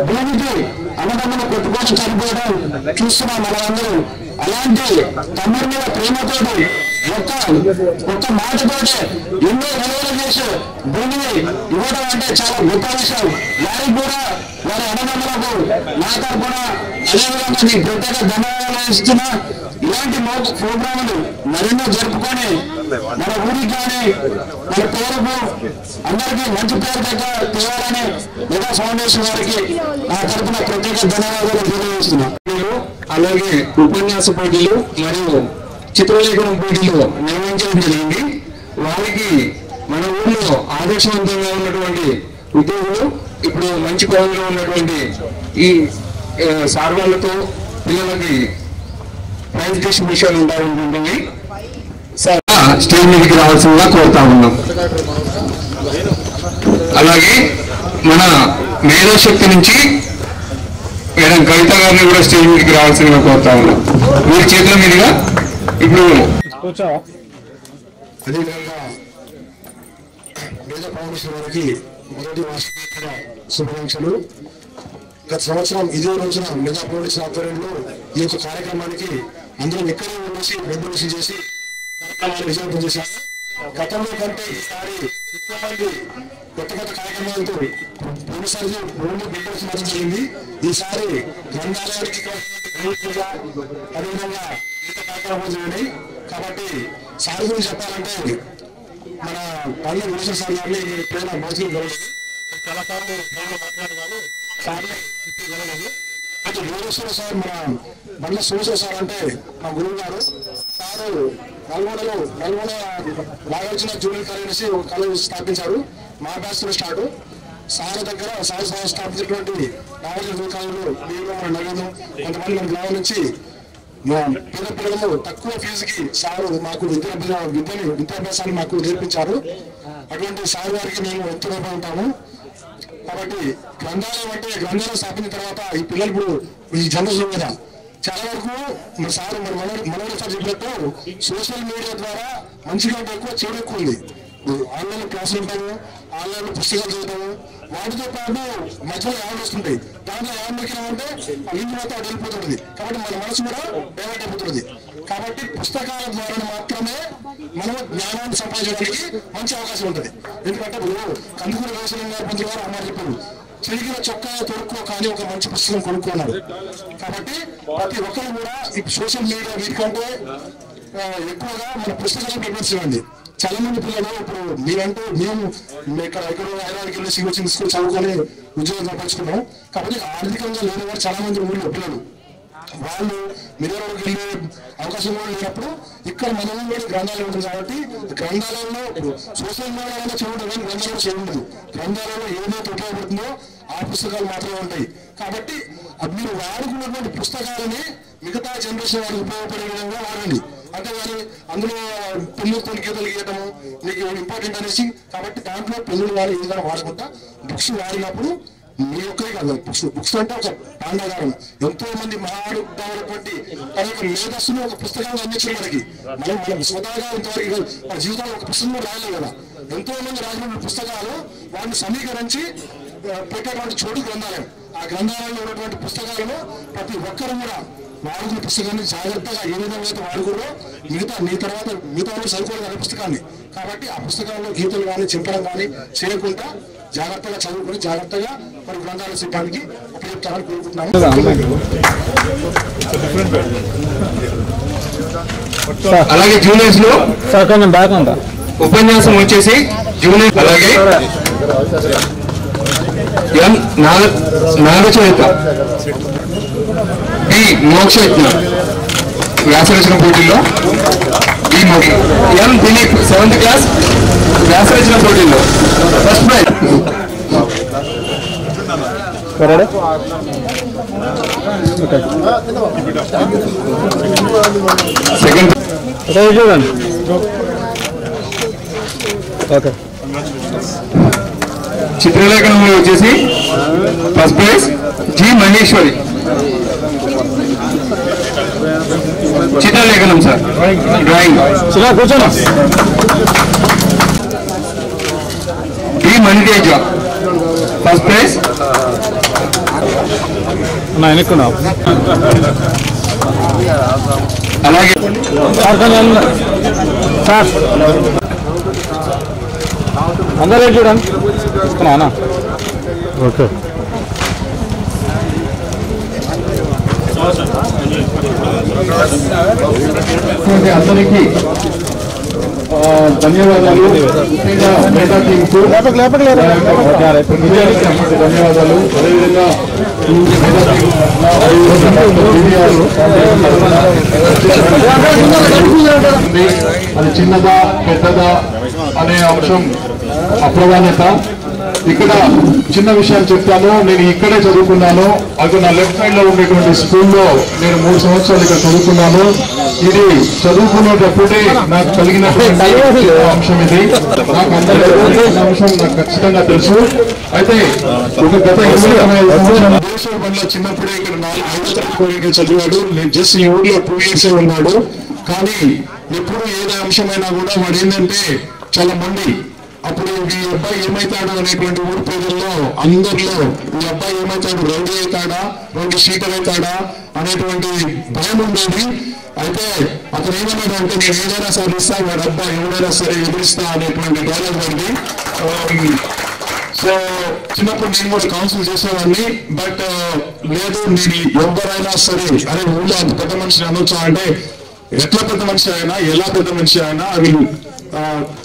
భూమికి అన్నదమ్ములు కొట్టుకొని చనిపోవడం చూస్తున్నాం మనందరూ. అలాంటి తమ్ముడి మీద ప్రేమతోటి ఒక్క మాటతోటే ఎన్నో విలువలు చేసి భూమిని ఇవ్వడం అంటే చాలా గొప్ప విషయం. వారికి కూడా వారి అన్నదమ్ములకు నా తరపున అదేవిధంగా నీ ప్రత్యేక ధన్యవాదాలు ఇస్తున్నా. ఇలాంటి ప్రోగ్రాములు మరెన్నో జరుపుకొని మన ఊరికి కానీ మన పేరుకు అందరికీ మంచి పేరు తేవాలని మెగా ఫౌండేషన్ వారికి నా తరపున ప్రత్యేక ధన్యవాదాలు తెలియజేస్తున్నాను. అలాగే ఉపన్యాస పోటీలు మరియు చిత్రలేఖనం పోటీలు నిర్వహించడం జరిగింది. వారికి మన ఊళ్ళో ఆదర్శవంతంగా ఉన్నటువంటి ఉద్యోగులు ఇప్పుడు మంచి పదవిలో ఉన్నటువంటి ఈ సార్ వాళ్ళతో పిల్లలకి ప్రైజ్ డిస్ట్రిబ్యూషన్ ఉంటుంది. సార్ స్టేజ్ మీదకి రావాల్సిందిగా కోరుతా ఉన్నాం. అలాగే మన మేధాశక్తి నుంచి మేడం కవిత గారిని కూడా స్టేజ్ మీదకి రావాల్సిందిగా కోరుతా ఉన్నాం. వీరి చేతుల మీదుగా ఇప్పుడు అదేవిధంగా మేధా ఫౌండేషన్ వారికి మొదటి వార్షికోత్సవ శుభాకాంక్షలు. గత సంవత్సరం ఇదే రోజున మెగా ఫౌండేషన్ ఆధ్వర్యంలో ఈ యొక్క కార్యక్రమానికి అందరం ఇక్కడే ఉండేసి రెగ్యులేషన్ చేసి కార్యక్రమాన్ని విజయవంతం చేశారు. గతంలో కంటే ఈసారి ఎక్కువ మంది కొత్త కార్యక్రమాలతో పోయినసారి బిల్డర్స్ మాత్రం జరిగింది. ఈసారి గ్రంథాలయానికి అదేవిధంగా ఇంత కార్యక్రమాలు జరిగినాయి. కాబట్టి సార్ గురించి చెప్పాలంటే మన పల్లె విమర్శన సార్ గారిని పేరు మంచిగా జరగదు. చాలా సార్లు మాట్లాడేవారు సార్లు జరగదు. అయితే యోగేశ్వర సార్ మన బండ్ల సోమేశ్వర సార్ అంటే మా గురువు గారు. Sir Nalgonda Nagarjuna junior college ఒక కాలేజ్ స్థాపించారు. మా బ్యాచ్ స్టార్ట్ సార్ దగ్గర సార్ స్థాపించినటువంటి నాగార్జున జూనియర్ కాలేజీలో నేను మన నగరం కొంతమంది మన గ్రామం నుంచి పేద పిల్లలు తక్కువ ఫీజుకి సారు మాకు విద్యాభ్యాసాన్ని మాకు నేర్పించారు. అటువంటి సార్ గారికి మేము ఎంతో రుణపడి ఉంటాము. కాబట్టి గ్రంథాలయం అంటే గ్రంథాలయం స్థాపించిన తర్వాత ఈ పిల్లలు ఇప్పుడు ఈ జనరేషన్ మీద చాలా వరకు మన సార్ మనోహర్ సార్ చెప్పినట్టు సోషల్ మీడియా ద్వారా మంచిగా ఎక్కువ చెడు ఎక్కువ ఉంది. ఆన్లైన్ క్లాసులు ఉంటాము, ఆన్లైన్ పుస్తకాలు చదువుతాము, వాటితో పాటు మధ్యలో యాడ్ వస్తుంటాయి. దాంట్లో యాడ్ ఎక్కినామంటే ఆ లింక్ మొత్తం అటు వెళ్ళిపోతుంది. కాబట్టి మన మనసు కూడా డైవర్ట్ అయిపోతుంది. కాబట్టి పుస్తకాల ద్వారా మాత్రమే మనం జ్ఞానాన్ని సంపాదించడానికి మంచి అవకాశం ఉంటుంది. ఎందుకంటే కందుకూరు వ్యవసాయం గారు పంతులు గారు అమ్మారు చెప్పారు, చిరిగిన చొక్కా తొడుక్కో కానీ ఒక మంచి పుస్తకం కొనుక్కున్నారు. కాబట్టి ప్రతి ఒక్కరు కూడా ఈ సోషల్ మీడియా వీటికంటే ఎక్కువగా మన పుస్తకాలను ప్రిఫరెన్స్ ఇవ్వండి. చాలా మంది పిల్లలు ఇప్పుడు మేము ఇక్కడ హైదరాబాద్కి వెళ్ళి సింగల్ స్కూల్ చదువుకొని ఉద్యోగం సంపాదించుకున్నాం. కాబట్టి ఆర్థికంగా లేని వారు చాలా మంది ఊళ్ళో పిల్లలు వాళ్ళు మిర్రర్కి వెళ్ళే అవకాశం కూడా లేనప్పుడు ఇక్కడ మన ఊళ్ళో గ్రంథాలయం ఉంటుంది. కాబట్టి గ్రంథాలయంలో సోషల్ మీడియాలో చేయడం కానీ గ్రంథాలయం చేయఉండదు. గ్రంథాలయంలో ఏదైతే ఉపయోగపడుతుందో ఆ పుస్తకాలు మాత్రమే ఉంటాయి. కాబట్టి మీరు వాడుకున్నటువంటి పుస్తకాలని మిగతా జనరేషన్ వాళ్ళకి ఉపయోగపడే విధంగా వాడండి. అంతేగాని అందులో పెన్నులతో గీతలు గీయటము మీకు ఇంపార్టెంట్ అనేసి. కాబట్టి దాంట్లో పెన్నులు వాడి ఏదైనా వాడుకుంటా బుక్స్ వాడినప్పుడు మీ ఒక్కరి కాదు. బుక్స్ అంటే ఒక పాండాగారం. ఎంతో మంది మహాడున్నటువంటి అనేక మేధస్సులు ఒక పుస్తకాలు అందించారు మనకి. మనం స్వతహాగా ఇంతవరకు మన జీవితంలో ఒక పుస్తకం కూడా రాయలేదు కదా. ఎంతో మంది రాసిన పుస్తకాలు వాటిని సమీకరించి పెట్టేటువంటి చోటు గ్రంథాలయం. ఆ గ్రంథాలయంలో ఉన్నటువంటి పుస్తకాలను ప్రతి ఒక్కరు కూడా వాడుకున్న పుస్తకాన్ని జాగ్రత్తగా ఏ విధంగా అయితే వాడుకున్నారో నీ తర్వాత మిగతా వాళ్ళు చదువుకోవాలి అనే పుస్తకాన్ని. కాబట్టి ఆ పుస్తకాల్లో గీతలు కానీ చింపడం కానీ చేయకుండా జాగ్రత్తగా చదువుకొని జాగ్రత్తగా మరి గ్రంథాలయ సిబ్బందికి చెప్తారని కోరుకుంటున్నాము. అలాగే జూనియర్స్ లో ఉపన్యాసం వచ్చేసి జూనియర్ అలాగే ఎం నాగచరిత బి మోక్షయత్న వ్యాసరచన పోటీల్లో ఎం దిలీప్ 7th క్లాస్ వ్యాసరచన పోటీల్లో ఫస్ట్ ప్రైజ్. సెకండ్ చూడండి. ఓకే చిత్రలేఖనంలో వచ్చేసి ఫస్ట్ ప్రైజ్ జి మహేశ్వరి. చిత్రలేఖనం సార్ డ్రాయింగ్ కూర్చోండి. D Maniteja first prize. అలాగే అందరూ చూడండి తీసుకున్నా. ఓకే అందరికీ ధన్యవాదాలు. మేధా టీంకు ధన్యవాదాలు. అదేవిధంగా అది చిన్నదా పెద్దదా అనే అంశం అప్రధాన్యత. ఇక్కడ చిన్న విషయాలు చెప్తాను. నేను ఇక్కడే చదువుకున్నాను. అది నా లెఫ్ట్ సైడ్ లో ఉండేటువంటి స్కూల్లో నేను 3 సంవత్సరాలు ఇక్కడ చదువుకున్నాను. ఇది చదువుకునేటప్పుడే నాకు కలిగిన అంశం ఇది. నాకు అందరూ అంశం నాకు ఖచ్చితంగా తెలుసు. అయితే ఒక గత 25 సంవత్సరాల చిన్నప్పుడే ఇక్కడ 4 తరగతి చదివాడు. నేను జస్ట్ ఈ ఊర్లో 2 years ఉన్నాడు. కానీ ఎప్పుడు ఏదే అంశమైనా కూడా వాడు ఏంటంటే చాలా మంది అప్పుడు ఈ అబ్బాయి ఏమైతాడు అనేటువంటి ఊరు ప్రజల్లో అందరిలో ఈ అబ్బాయి ఏమైతాడు, రంగు అవుతాడా, రంగు షీటర్ అవుతాడా అనేటువంటి భయం ఉండేది. అయితే అతను ఏమన్నాడు అంటే నేను ఏదైనా సరే ఇస్తా, వాడు అబ్బాయి ఎవరైనా సరే ఎదురిస్తా అనేటువంటి డైలాగ్ ఉంది. సో చిన్నప్పుడు నేను కూడా కౌన్సిల్ చేసేవాడిని. బట్ లేదు నేను ఎవరైనా సరే అరే ఊళ్ళో అంత పెద్ద మనిషిని అనొచ్చా అంటే ఎట్లా పెద్ద మనిషి అయినా ఎలా పెద్ద మనిషి అయినా అవి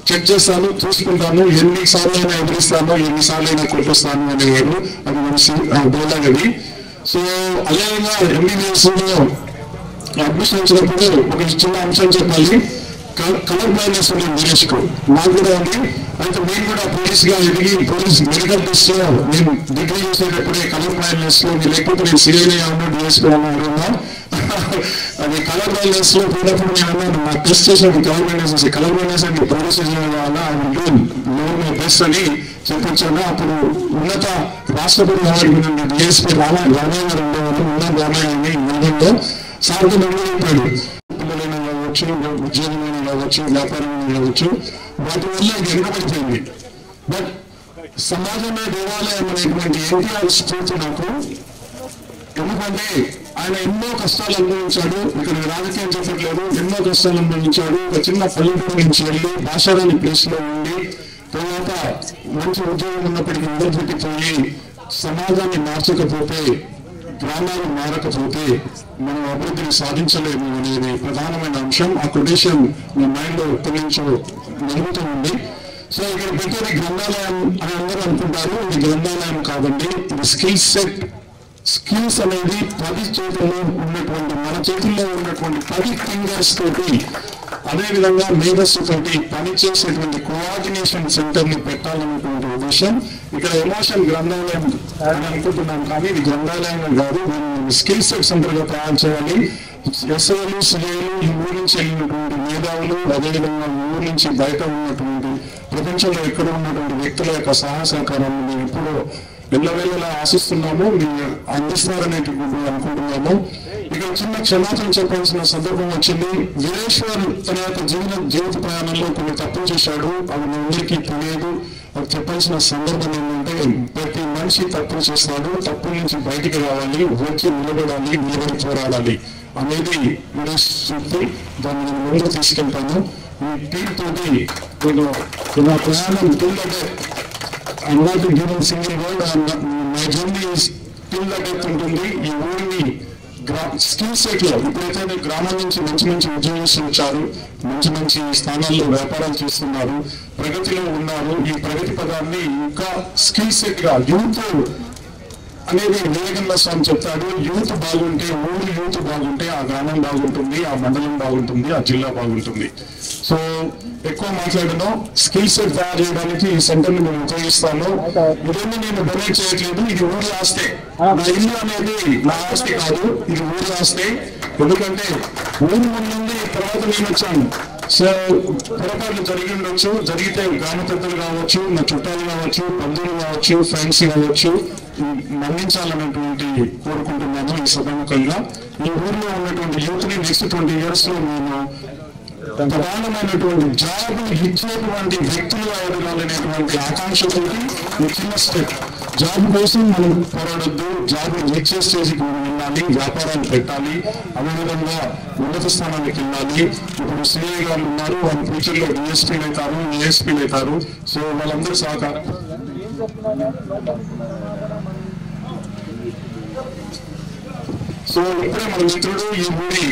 చెక్ చేస్తాను, చూసుకుంటాను, ఎన్నిసార్లు అయినా ఎదురిస్తాను, ఎన్నిసార్లు అయినా కొట్టిస్తాను అనేవాడు. అది మనిషి డైలాగ్ అది. సో అదేవిధంగా MBBS లో అడ్మిషన్ వచ్చినప్పుడు ఒక చిన్న అంశం చెప్పాలి. కలర్ బ్లైండ్నెస్ ఉంది వీరేష్ కు, నాకు కూడా ఉంది. అయితే నేను కూడా పోలీస్ గా ఎదిగి పోలీస్ మెడికల్ టెస్ట్ లో నేను డిగ్రీ చేసేటప్పుడే కలర్ బ్లైండ్నెస్ లో లేకపోతే నేను సిఐ ఉన్నా డిఎస్పీ ఉన్నా అది కలర్ బ్లైండ్నెస్ లో పోయినప్పుడు నేను అన్నాను నాకు టెస్ట్ చేసినప్పుడు కలర్ బ్లైండ్నెస్ అంటే పోలీస్ బెస్ట్ అని చెప్పించాను. అప్పుడు ఉన్నత రాష్ట్రపతి అవార్డు డిఎస్పీ రామయ్య గారు ఉండేవాళ్ళు. ఉన్న రామయ్య ముందులో సార్తో నమ్ముతాడు పిల్లలైనా కావచ్చు, ఉద్యోగమైన కావచ్చు, వ్యాపారమైన కావచ్చు, వాటి వల్ల ఇది వెనుకబడిపోయింది. బట్ సమాజమే దేవాలయం అనేటువంటి ఎన్టీఆర్ స్ఫూర్తి నాకు. ఎందుకంటే ఆయన ఎన్నో కష్టాలు అనుభవించాడు. ఇక్కడ రాజకీయం చెప్పట్లేదు, ఎన్నో కష్టాలు అనుభవించాడు. ఒక చిన్న పల్లెటూరు నుంచి వెళ్ళి భాషారాని ప్లేస్ లో ఉండి తర్వాత మంచి ఉద్యోగం ఉన్నప్పటికీ వదిలిపెట్టిపోయి సమాజాన్ని మార్చకపోతే, గ్రామాలు మారకపోతే మనం అభివృద్ధిని సాధించలేము అనేది ప్రధానమైన అంశం. ఆ కొటేషన్ మీ మైండ్ లో ఎప్పటి నుంచో మెరుగుతూ ఉంది. సో ఇక్కడ పెట్టేది గ్రంథాలయం అని అందరూ అనుకుంటారు. ఇది గ్రంథాలయం కాదండి, ఇది స్కిల్ సెట్. స్కిల్స్ అనేది 10 చేతుల్లో ఉన్నటువంటి మన చేతుల్లో ఉన్నటువంటి 10 ఫింగర్స్ తోటి అదేవిధంగా మేధస్సు తోటి పనిచేసేటువంటి కోఆర్డినేషన్ సెంటర్ ని పెట్టాలనేటువంటి ఉద్దేశం. ఇక్కడ ఎమోషన్ గ్రంథాలయం అని అనుకుంటున్నాం కానీ ఇది గ్రంథాలయం కాదు. స్కిల్ సెట్ సెంటర్ గా తయారు చేయాలి. ఎస్ఐలు సిఐలు ఈ ఊరి నుంచి వెళ్ళినటువంటి మేధావులు అదేవిధంగా ఊరి నుంచి బయట ఉన్నటువంటి ప్రపంచంలో ఎక్కడ ఉన్నటువంటి వ్యక్తుల యొక్క సహకారాన్ని మేము ఎప్పుడూ వెళ్ళవేళలా ఆశిస్తున్నాము, మీరు అందిస్తారనేటువంటి అనుకుంటున్నాము. ఇక్కడ చిన్న క్షమాపణ చెప్పాల్సిన సందర్భం వచ్చింది. వీరేశ్వర్ తన యొక్క జీవిత ప్రయాణంలో కొన్ని తప్పులు చేశాడు. అవి అందరికీ తెలియదు. అది చెప్పాల్సిన సందర్భం ఏంటంటే ప్రతి మనిషి తప్పులు చేస్తాడు, తప్పుల నుంచి బయటికి రావాలి, వచ్చి నిలబడాలి, నిలబడి పోరాడాలి అనేది వీరేష్ సూక్తి. దాన్ని నేను ముందు తీసుకెళ్తాను. ఈ టీం తోటి నా ప్రయాణం ఏంటంటే I'm not given single word. My journey is till the death ఉంటుంది. ఈ ఊరిని స్కిల్ సెట్ లో ఇప్పుడైతే గ్రామం నుంచి మంచి మంచి ఉద్యోగస్తులు వచ్చారు, మంచి మంచి స్థానాల్లో వ్యాపారాలు చేస్తున్నారు, ప్రగతిలో ఉన్నారు. ఈ ప్రగతి పదాన్ని ఇంకా స్కిల్ సెట్ గా యూత్ అనేది వివేకానంద స్వామి చెప్తాడు. యూత్ బాగుంటే, ఊరు యూత్ బాగుంటే ఆ గ్రామం బాగుంటుంది, ఆ మండలం బాగుంటుంది, ఆ జిల్లా బాగుంటుంది. సో ఎక్కువ మాట్లాడడం స్కిల్ సెట్ తయారు చేయడానికి ఈ సెంటర్ ని మేము ఉపయోగిస్తాను. ఇదేమి నేను డొనేట్ చేయట్లేదు, ఇది ఊరి ఆస్తే. నా ఇల్లు అనేది నా ఆస్తి కాదు, ఇది ఊరి ఆస్తే. ఎందుకంటే ఊరు ముందు తర్వాత నేను వచ్చాను. సో పొరపాట్లు జరిగి ఉండొచ్చు, జరిగితే గ్రామ పెద్దలు కావచ్చు, నా చుట్టాలు కావచ్చు, బంధువులు కావచ్చు, ఫ్రెండ్స్ కావచ్చు, మన్నించాలన్నటువంటి కోరుకుంటున్నాను. ఈ సభాముఖంగా ఈ ఊర్లో ఉన్నటువంటి యూత్ ని నెక్స్ట్ 20 years లో మేము ప్రధానమైనటువంటి జాబ్ ఇచ్చేటువంటి వ్యక్తులుగా ఎదగాలనేటువంటి ఆకాంక్షతో చిన్న స్టెప్. జాబ్ కోసం మనం పోరాడద్దు, జాబ్ ఇచ్చే స్టేజ్కి మనం వెళ్ళాలి, వ్యాపారాలు పెట్టాలి, అదేవిధంగా ఉన్నత స్థానానికి వెళ్ళాలి. ఇప్పుడు సిఐ గారు ఉన్నారు, వాళ్ళు ఫ్యూచర్ లో డిఎస్పీలు అవుతారు, ఏఎస్పీలు అవుతారు. సో వాళ్ళందరూ సహకారం. సో ఇప్పుడే మన మిత్రుడు ఈ ఊరి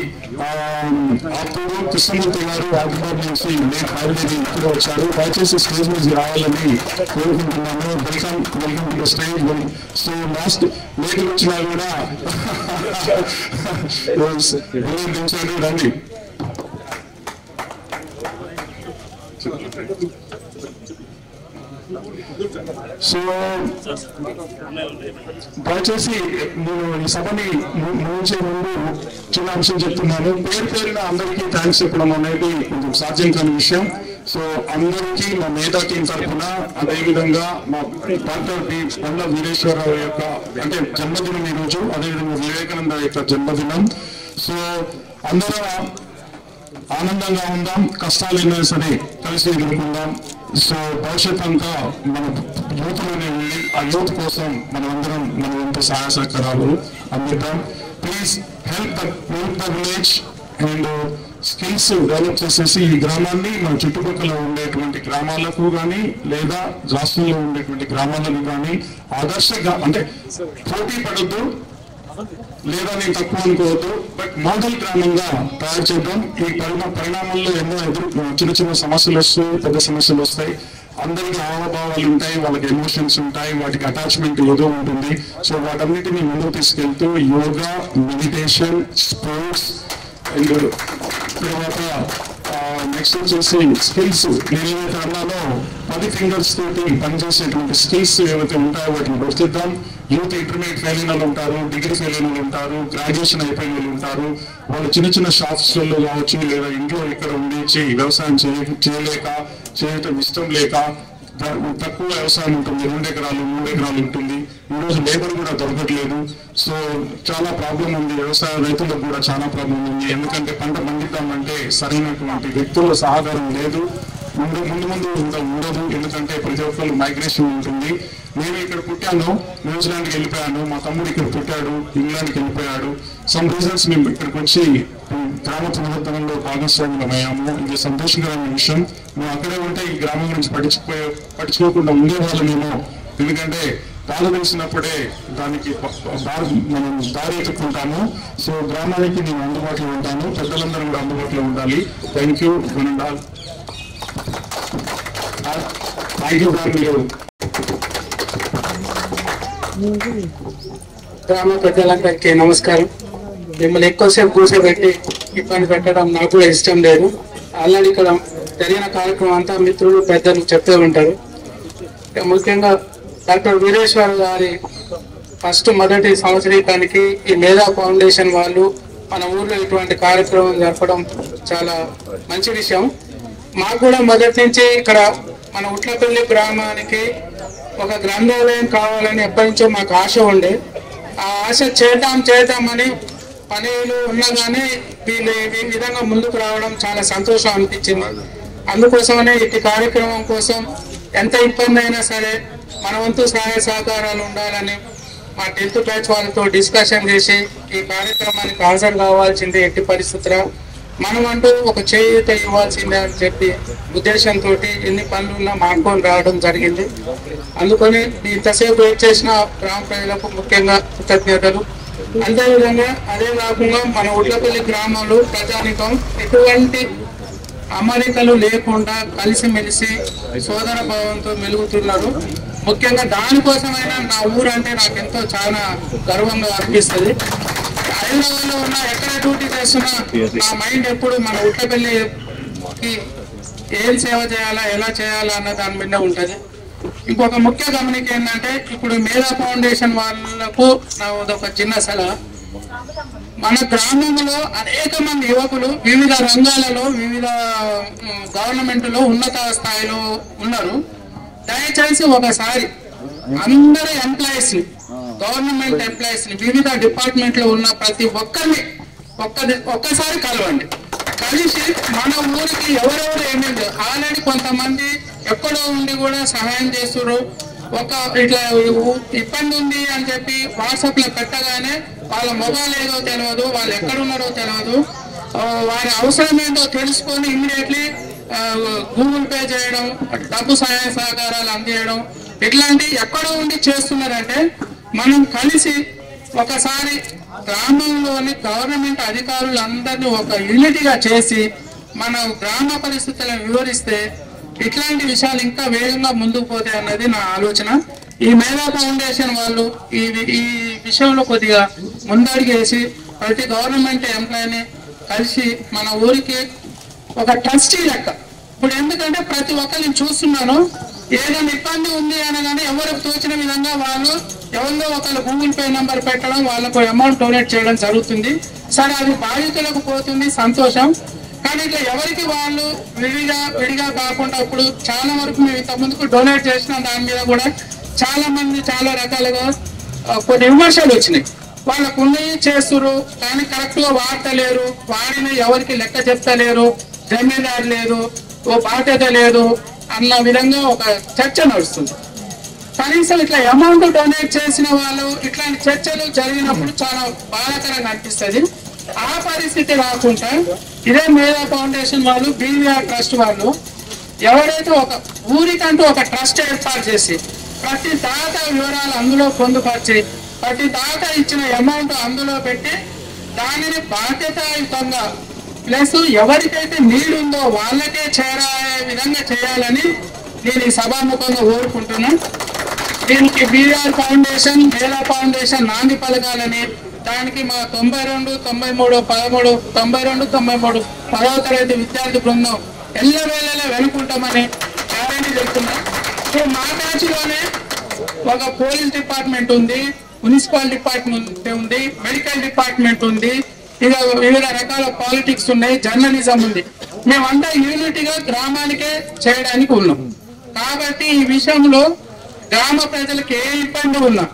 అప్పుడు కృష్ణమూర్తి గారు హైదరాబాద్ నుంచి ఇప్పుడు వచ్చారు. దయచేసి స్టేజ్ మీద రావాలని కోరుకుంటున్నాను. Welcome to stage. So last late వచ్చినా కూడా రండి. సో దయచేసి నేను ఈ సభని ముగించే ముందు చిన్న అంశం చెప్తున్నాను. పేరున అందరికీ థ్యాంక్స్ చెప్పడం అనేది కొంచెం సాధ్యం కాని విషయం. సో అందరికీ మా మేధా టీం తరఫున, అదేవిధంగా మా డాక్టర్ పండ్ల వీరేశ్వరరావు యొక్క అంటే జన్మదినం ఈరోజు, అదేవిధంగా వివేకానంద యొక్క జన్మదినం. సో అందరూ ఆనందంగా ఉందాం, కష్టాలు అయినా సరే కలిసి ఎదుర్కొందాం. సో భవిష్యత్ అంతా మన యూత్లోనే వెళ్ళి ఆ యూత్ కోసం మనం అందరం మన ఎంత సహాయ సహకారాలు అందిద్దాం. Please help the village and skills develop చేసేసి ఈ గ్రామాన్ని మన చుట్టుపక్కల ఉండేటువంటి గ్రామాలకు కానీ లేదా రాష్ట్రంలో ఉండేటువంటి గ్రామాలకు కానీ ఆదర్శంగా అంటే పోటీ పడద్దు లేదా నేను తక్కువ అనుకోవద్దు, బట్ మోడల్ గ్రామంగా తయారు చేద్దాం. ఈ పరిణామంలో ఎన్నో చిన్న చిన్న సమస్యలు వస్తాయి, పెద్ద సమస్యలు వస్తాయి. అందరికీ హావభావాలు ఉంటాయి, వాళ్ళకి ఎమోషన్స్ ఉంటాయి, వాటికి అటాచ్మెంట్ ఏదో ఉంటుంది. సో వాటన్నిటిని ముందుకు తీసుకెళ్తూ యోగా, మెడిటేషన్, స్పోర్ట్స్ అండ్ తర్వాత నెక్స్ట్ వచ్చేసి స్కిల్స్. నేను ఏదైతే అన్నానో 10 fingers తోటి పనిచేసేటువంటి స్కిల్స్ ఏవైతే ఉంటాయో వాటిని గుర్తిద్దాం. యూత్ ఇంటర్మీడియట్ ఫెయిల్ అయిన వాళ్ళు ఉంటారు, డిగ్రీ ఫెయిల్ అయిన వాళ్ళు ఉంటారు, గ్రాడ్యుయేషన్ అయిపోయిన వాళ్ళు ఉంటారు. వాళ్ళు చిన్న చిన్న షాప్స్లలో కావచ్చు లేదా ఇంట్లో ఇక్కడ ఉండి వ్యవసాయం చేయలేక, చేయటం ఇష్టం లేక తక్కువ వ్యవసాయం ఉంటుంది, 2 ఎకరాలు 3 ఎకరాలు ఉంటుంది. ఈరోజు లేబర్ కూడా దొరకట్లేదు. సో చాలా ప్రాబ్లం ఉంది, వ్యవసాయ రైతులకు కూడా చాలా ప్రాబ్లం ఉంది. ఎందుకంటే పంట పండిద్దామంటే సరైనటువంటి వ్యక్తుల సహకారం లేదు, ముందు ఉండదు. ఎందుకంటే ప్రతి ఒక్కరు మైగ్రేషన్ ఉంటుంది. నేను ఇక్కడ పుట్టాను, న్యూజిలాండ్కి వెళ్ళిపోయాను, మా తమ్ముడు ఇక్కడ పుట్టాడు, ఇంగ్లాండ్కి వెళ్ళిపోయాడు. సమ్ రీజన్స్ మేము ఇక్కడికి వచ్చి గ్రామ పునరుద్ధరణలో భాగస్వామ్యమయ్యాము. ఇది సంతోషకరమైన విషయం. మేము అక్కడే ఉంటే ఈ గ్రామం గురించి పట్టించుకోకుండా ఉండేవాళ్ళమేమో. ఎందుకంటే బాధ తెలిసినప్పుడే దానికి మనం దారి ఎత్తుకుంటాము. సో గ్రామానికి నేను అందుబాటులో ఉంటాను, పెద్దలందరూ కూడా అందుబాటులో ఉండాలి. Thank you. గ్రామ పెద్దలందరికీ నమస్కారం. మిమ్మల్ని ఎక్కువసేపు కూర్చోబెట్టి ఇబ్బంది పెట్టడం నాకు కూడా ఇష్టం లేదు. ఆల్రెడీ ఇక్కడ జరిగిన కార్యక్రమం అంతా మిత్రులు పెద్దలు చెప్తూ ఉంటారు. ముఖ్యంగా డాక్టర్ వీరేశ్వర్ గారి మొదటి సంవత్సరీకానికి ఈ మేధా ఫౌండేషన్ వాళ్ళు మన ఊర్లో ఇటువంటి కార్యక్రమం జరపడం చాలా మంచి విషయం. మాకు కూడా మొదటి నుంచి ఇక్కడ మన ఉట్లపల్లి గ్రామానికి ఒక గ్రంథాలయం కావాలని ఎప్పటి నుంచో మాకు ఆశ ఉండే. ఆ ఆశ చేద్దామని పనులు ఉన్నా కానీ వీళ్ళు ఈ విధంగా ముందుకు రావడం చాలా సంతోషం అనిపించింది. అందుకోసమనే ఈ కార్యక్రమం కోసం ఎంత ఇబ్బంది అయినా సరే మన వంతు సహాయ సహకారాలు ఉండాలని మా 10th బ్యాచ్ వాళ్ళతో డిస్కషన్ చేసి ఈ కార్యక్రమానికి హాజరు కావాల్సింది ఎట్టి పరిస్థితుల్లో మనం అంటూ ఒక చేయూత ఇవ్వాల్సిందే అని చెప్పి ఉద్దేశంతో ఎన్ని పనులున్నా మానుకొని రావడం జరిగింది. అందుకని ఇంతసేపు వెయిట్ చేసిన గ్రామ ప్రజలకు ముఖ్యంగా కృతజ్ఞతలు. అదేవిధంగా అదే కాకుండా మన ఉట్లపల్లి గ్రామంలో ప్రజానికం ఎటువంటి అమరికలు లేకుండా కలిసిమెలిసి సోదర భావంతో మెలుగుతున్నారు. ముఖ్యంగా దానికోసమైనా నా ఊరు అంటే నాకు ఎంతో చాలా గర్వంగా అనిపిస్తుంది. హైదరాబాద్లో ఉన్న ఎక్కడ డ్యూటీ చేస్తున్నా నా మైండ్ ఎప్పుడు మన ఉట్లపల్లికి ఏం సేవ చేయాలా, ఎలా చేయాలా అన్న దాని మీద ఉంటుంది. ఇంకొక ముఖ్య గమనిక ఏంటంటే, ఇప్పుడు మేధా ఫౌండేషన్ వాళ్ళకు నా ఒక చిన్న సలహా. మన గ్రామంలో అనేక మంది యువకులు వివిధ రంగాలలో వివిధ గవర్నమెంట్లో ఉన్నత స్థాయిలో ఉన్నారు. దయచేసి ఒకసారి అందరు ఎంప్లాయీస్ ని, గవర్నమెంట్ ఎంప్లాయీస్ ని, వివిధ డిపార్ట్మెంట్ లో ఉన్న ప్రతి ఒక్కరిని ఒక్కసారి కలవండి. కలిసి మన ఊరికి ఎవరెవరు ఏమేమి ఆల్రెడీ కొంతమంది ఎక్కడో ఉండి కూడా సహాయం చేస్తున్నారు. ఒక ఇట్లా ఇబ్బంది ఉంది అని చెప్పి వాట్సాప్ లో పెట్టగానే వాళ్ళ మొబైల్ ఏదో తెలియదు, వాళ్ళు ఎక్కడున్నారో తెలియదు, వారి అవసరం ఏంటో తెలుసుకొని ఇమ్మీడియట్లీ గూగుల్ పే చేయడం, డబ్బు సహాయ సహకారాలు అందించడం, ఇట్లాంటి ఎక్కడో ఉండి చేస్తున్నారంటే మనం కలిసి ఒకసారి గ్రామంలోని గవర్నమెంట్ అధికారులందరినీ ఒక యూనిటీగా చేసి మన గ్రామ పరిస్థితులను వివరిస్తే ఇట్లాంటి విషయాలు ఇంకా వేగంగా ముందుకు పోతాయి అన్నది నా ఆలోచన. ఈ మేధా ఫౌండేషన్ వాళ్ళు ఈ విషయంలో కొద్దిగా ముందడుగేసి ప్రతి గవర్నమెంట్ ఎంప్లాయీని కలిసి మన ఊరికి ఒక ట్రస్టీ లెక్క. ఇప్పుడు ఎందుకంటే ప్రతి ఒక్కరిని చూస్తున్నాను, ఏదైనా ఇబ్బంది ఉంది అనగానే ఎవరికి తోచిన విధంగా వాళ్ళు ఎవరిలో ఒకళ్ళు గూగుల్ పే నెంబర్ పెట్టడం, వాళ్ళకు అమౌంట్ డొనేట్ చేయడం జరుగుతుంది. సరే, అది బాధితులకు పోతుంది, సంతోషం. కానీ ఇట్లా ఎవరికి వాళ్ళు విడిగా కాకుండా ఇప్పుడు చాలా వరకు మేము ఇంత ముందుకు డొనేట్ చేసిన దాని మీద కూడా చాలా మంది చాలా రకాలుగా కొన్ని విమర్శలు వచ్చినాయి. వాళ్ళకు ఉన్నవి చేస్తున్నారు కానీ కరెక్ట్ గా వాడతలేరు, వాడిని ఎవరికి లెక్క చెప్తలేరు, జమీదారు లేదు, ఓ బాధ్యత లేదు అన్న విధంగా ఒక చర్చ నడుస్తుంది. కనీసం ఇట్లా అమౌంట్ డొనేట్ చేసిన వాళ్ళు ఇట్లాంటి చర్చలు జరిగినప్పుడు చాలా బాధాకరంగా అనిపిస్తుంది. ఆ పరిస్థితి రాకుండా ఇదే మేధా ఫౌండేషన్ వాళ్ళు, బీవీఆర్ ట్రస్ట్ వాళ్ళు ఎవరైతే ఒక ఊరికంటూ ఒక ట్రస్ట్ ఏర్పాటు చేసి ప్రతి దాత వివరాలు అందులో పొందుపరిచి ప్రతి దాత ఇచ్చిన అమౌంట్ అందులో పెట్టి దానిని బాధ్యతాయుతంగా ప్లస్ ఎవరికైతే నీడ్ ఉందో వాళ్ళకే చేరే విధంగా చేయాలని నేను ఈ సభాముఖంగా కోరుకుంటున్నాను. దీనికి బీఆర్ ఫౌండేషన్, మేధా ఫౌండేషన్ నాంది పలకాలని, దానికి మా 92, 93, 13, 92, 93 10వ తరగతి విద్యార్థి బృందం ఎల్లవేళలా వెనుకుంటామని గ్యారెంటీ చెప్తున్నాం. సో మా బ్యాచ్ లోనే ఒక పోలీస్ డిపార్ట్మెంట్ ఉంది, మున్సిపల్ డిపార్ట్మెంట్ ఉంది, మెడికల్ డిపార్ట్మెంట్ ఉంది, ఇక వివిధ రకాల పాలిటిక్స్ ఉన్నాయి, జర్నలిజం ఉంది. మేమంతా యూనిటీగా గ్రామానికే చేయడానికి ఉన్నాం. కాబట్టి ఈ విషయంలో గ్రామ ప్రజలకు ఏ ఇబ్బంది ఉన్నా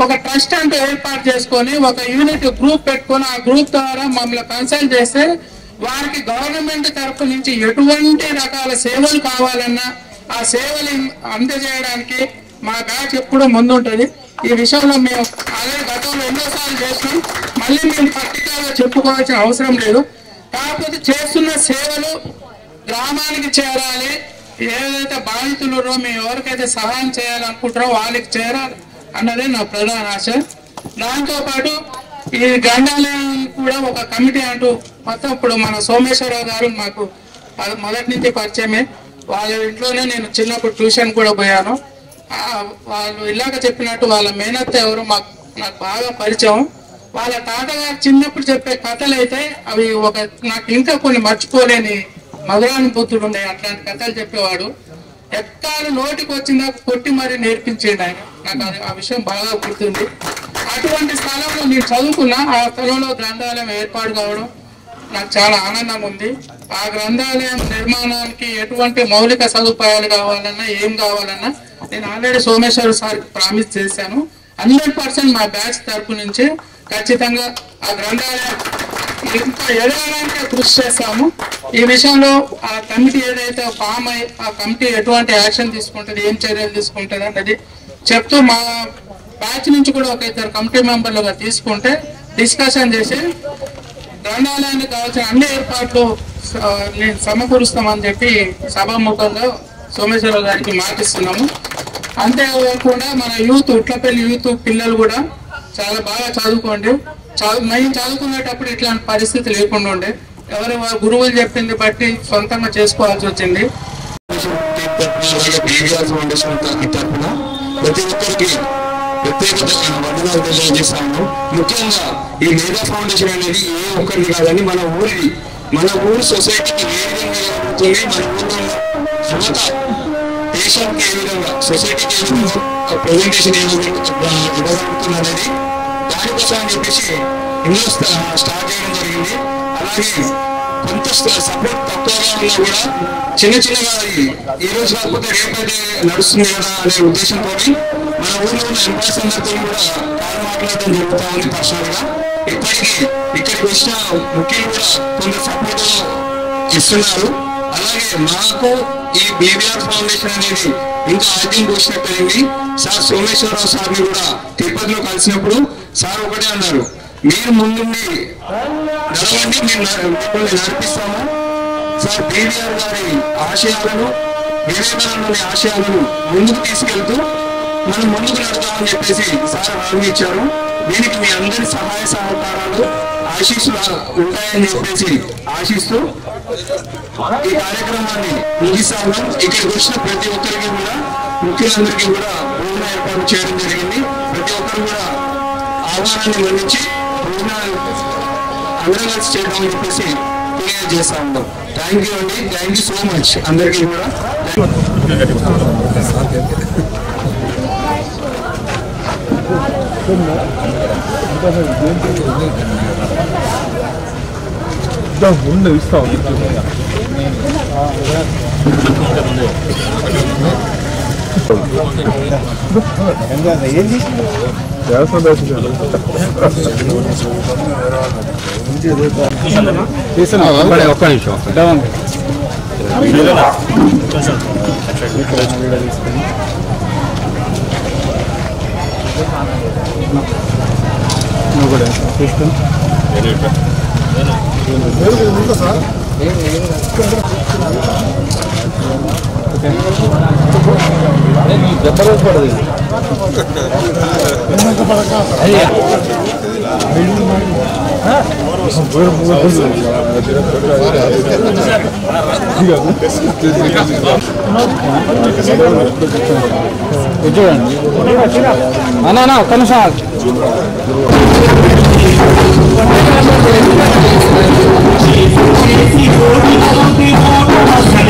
ఒక ట్రస్ట్ అంటూ ఏర్పాటు చేసుకొని ఒక యూనిట్ గ్రూప్ పెట్టుకొని ఆ గ్రూప్ ద్వారా మమ్మల్ని కన్సల్ట్ చేస్తే వారికి గవర్నమెంట్ తరఫు నుంచి ఎటువంటి రకాల సేవలు కావాలన్నా ఆ సేవలు అందజేయడానికి మా బ్యాచ్ ఎప్పుడూ ముందుంటుంది. ఈ విషయంలో మేము అదే గతంలో ఎన్నోసార్లు చేసినాం, మళ్ళీ మేము పర్టికులర్గా చెప్పుకోవాల్సిన అవసరం లేదు. కాకపోతే చేస్తున్న సేవలు గ్రామానికి చేరాలి, ఏదైతే బాధితులురో మేము ఎవరికైతే సహాయం చేయాలనుకుంటారో వాళ్ళకి చేరాలి అన్నదే నా ప్రధాన ఆశ. దాంతోపాటు ఈ గ్రంథాలయం కూడా ఒక కమిటీ అంటూ మొత్తం ఇప్పుడు మన సోమేశ్వరరావు గారు మాకు మొదటి నుంచి పరిచయమే. వాళ్ళ ఇంట్లోనే నేను చిన్నప్పుడు ట్యూషన్ కూడా పోయాను. వాళ్ళు ఇలాగ చెప్పినట్టు వాళ్ళ మేనత్త ఎవరు నాకు బాగా పరిచయం. వాళ్ళ తాతగారు చిన్నప్పుడు చెప్పే కథలు అయితే అవి నాకు ఇంకా కొన్ని మర్చిపోలేని మధురానుభూతులు ఉన్నాయి. అట్లాంటి కథలు చెప్పేవాడు. ఎక్కాలు నోటికి వచ్చిందా కొట్టి మరీ నేర్పించేది ఆయన. నాకు ఆ విషయం బాగా గుర్తుంది. అటువంటి స్థలంలో నేను చదువుకున్నా. ఆ స్థలంలో గ్రంథాలయం ఏర్పాటు కావడం నాకు చాలా ఆనందం ఉంది. ఆ గ్రంథాలయం నిర్మాణానికి ఎటువంటి మౌలిక సదుపాయాలు కావాలన్నా ఏం కావాలన్నా నేను ఆల్రెడీ సోమేశ్వర సార్ ప్రామిస్ చేశాను. 100% మా బ్యాచ్ తరపు నుంచి ఖచ్చితంగా ఆ గ్రంథాలయం ఇంకా ఎదగడానికి కృషి చేస్తాము. ఈ విషయంలో ఆ కమిటీ ఏదైతే ఫామ్ అయ్యి ఆ కమిటీ ఎటువంటి యాక్షన్ తీసుకుంటుంది, ఏం చర్యలు తీసుకుంటుంది అన్నది చెప్తూ మా బ్యాచ్ నుంచి కూడా ఒక 2 కమిటీ మెంబర్లుగా తీసుకుంటే డిస్కషన్ చేసి గ్రంథాలయానికి కావాల్సిన అన్ని ఏర్పాట్లు నేను సమకూరుస్తామని చెప్పి సభాముఖంగా సోమేశ్వరరావు గారికి మాటిస్తున్నాము. అంతేకాకుండా మన యూత్ ఉట్లపల్లి యూత్ పిల్లలు కూడా చాలా బాగా చదువుకోండి. మేము చదువుకునేటప్పుడు ఇట్లాంటి పరిస్థితి లేకుండా ఉండే, ఎవరి గురువులు చెప్పింది బట్టి సొంతంగా చేసుకోవాల్సి వచ్చింది. ప్రతి ఒక్కరికి ప్రత్యేకమైన వందనాలు తెలియజేస్తాము. ముఖ్యంగా ఈ మేధా ఫౌండేషన్ అనేది ఏ ఒక్కరిది కాదని మన ఊరు సొసైటీకి ఏ విధంగా జరుగుతుంది, మన ఊళ్ళో దేశానికి ఏ విధంగా సొసైటీకి ఏ విధంగా ప్రెజెంటేషన్ ఏ విధంగా ఇవ్వగలుగుతుంది అనేది దానికోసం అని చెప్పేసి ఇందులో స్టార్ట్ చేయడం జరిగింది. అలాగే కొంత సపోర్ట్ తక్కువగా ఉన్నా కూడా చిన్నగా ఈ రోజు కాకపోతే రేపైతే నడుస్తుంది కదా అనే ఉద్దేశంతో మన ఊళ్ళో ఉన్న ఎంప్లాయీస్ అందరితో కూడా మాట్లాడడం జరుగుతా ఉంది. పర్సనల్ గా ఇక్కడికి వచ్చిన ముఖ్యంగా కూడా కొంత సపోర్ట్ ఇస్తున్నారు. అలాగే మాకు ఈ బీవీఆర్ ఫౌండేషన్ అనేది ఇంకా ఆద్యం పోసినట్టయింది. సార్ సోమేశ్వరరావు సార్ని కూడా తిరుపతిలో కలిసినప్పుడు సార్ ఒకటే అన్నారు, మీరు ముందుండి నడవండి, మేము మిమ్మల్ని నడిపిస్తాము. సార్ బీవీఆర్ గారి ఆశయాలను, వివేకానందని ఆశయాలను ముందుకు తీసుకెళ్తూ మనం ముందుకు నడుస్తామని చెప్పేసి సార్ హామీ ఇచ్చారు. దీనికి మీ అందరి సహాయ సహకారాలు ఆశీస్సులు ఉంటాయని చెప్పేసి ఆశిస్తూ ఈ కార్యక్రమాన్ని ముగిస్తాము. ఇక్కడికి వచ్చిన ప్రతి ఒక్కరికి కూడా ముఖ్యులందరికీ కూడా భోజన ఏర్పాటు చేయడం జరిగింది. ప్రతి ఒక్కరు కూడా ఆహ్వానాన్ని మన్నించి భోజనాలు అందరం కలిసి చేయడం చెప్పేసి తెలియజేస్తా ఉన్నాం. థ్యాంక్ యూ అండి, థ్యాంక్ యూ సో మచ్ అందరికీ కూడా. ముందు ఇస్తాం ఒక్క నిమిషం జబర్దస్త్ పడదు చూడండి అన్నా ఒక్క నిమిషం చేసి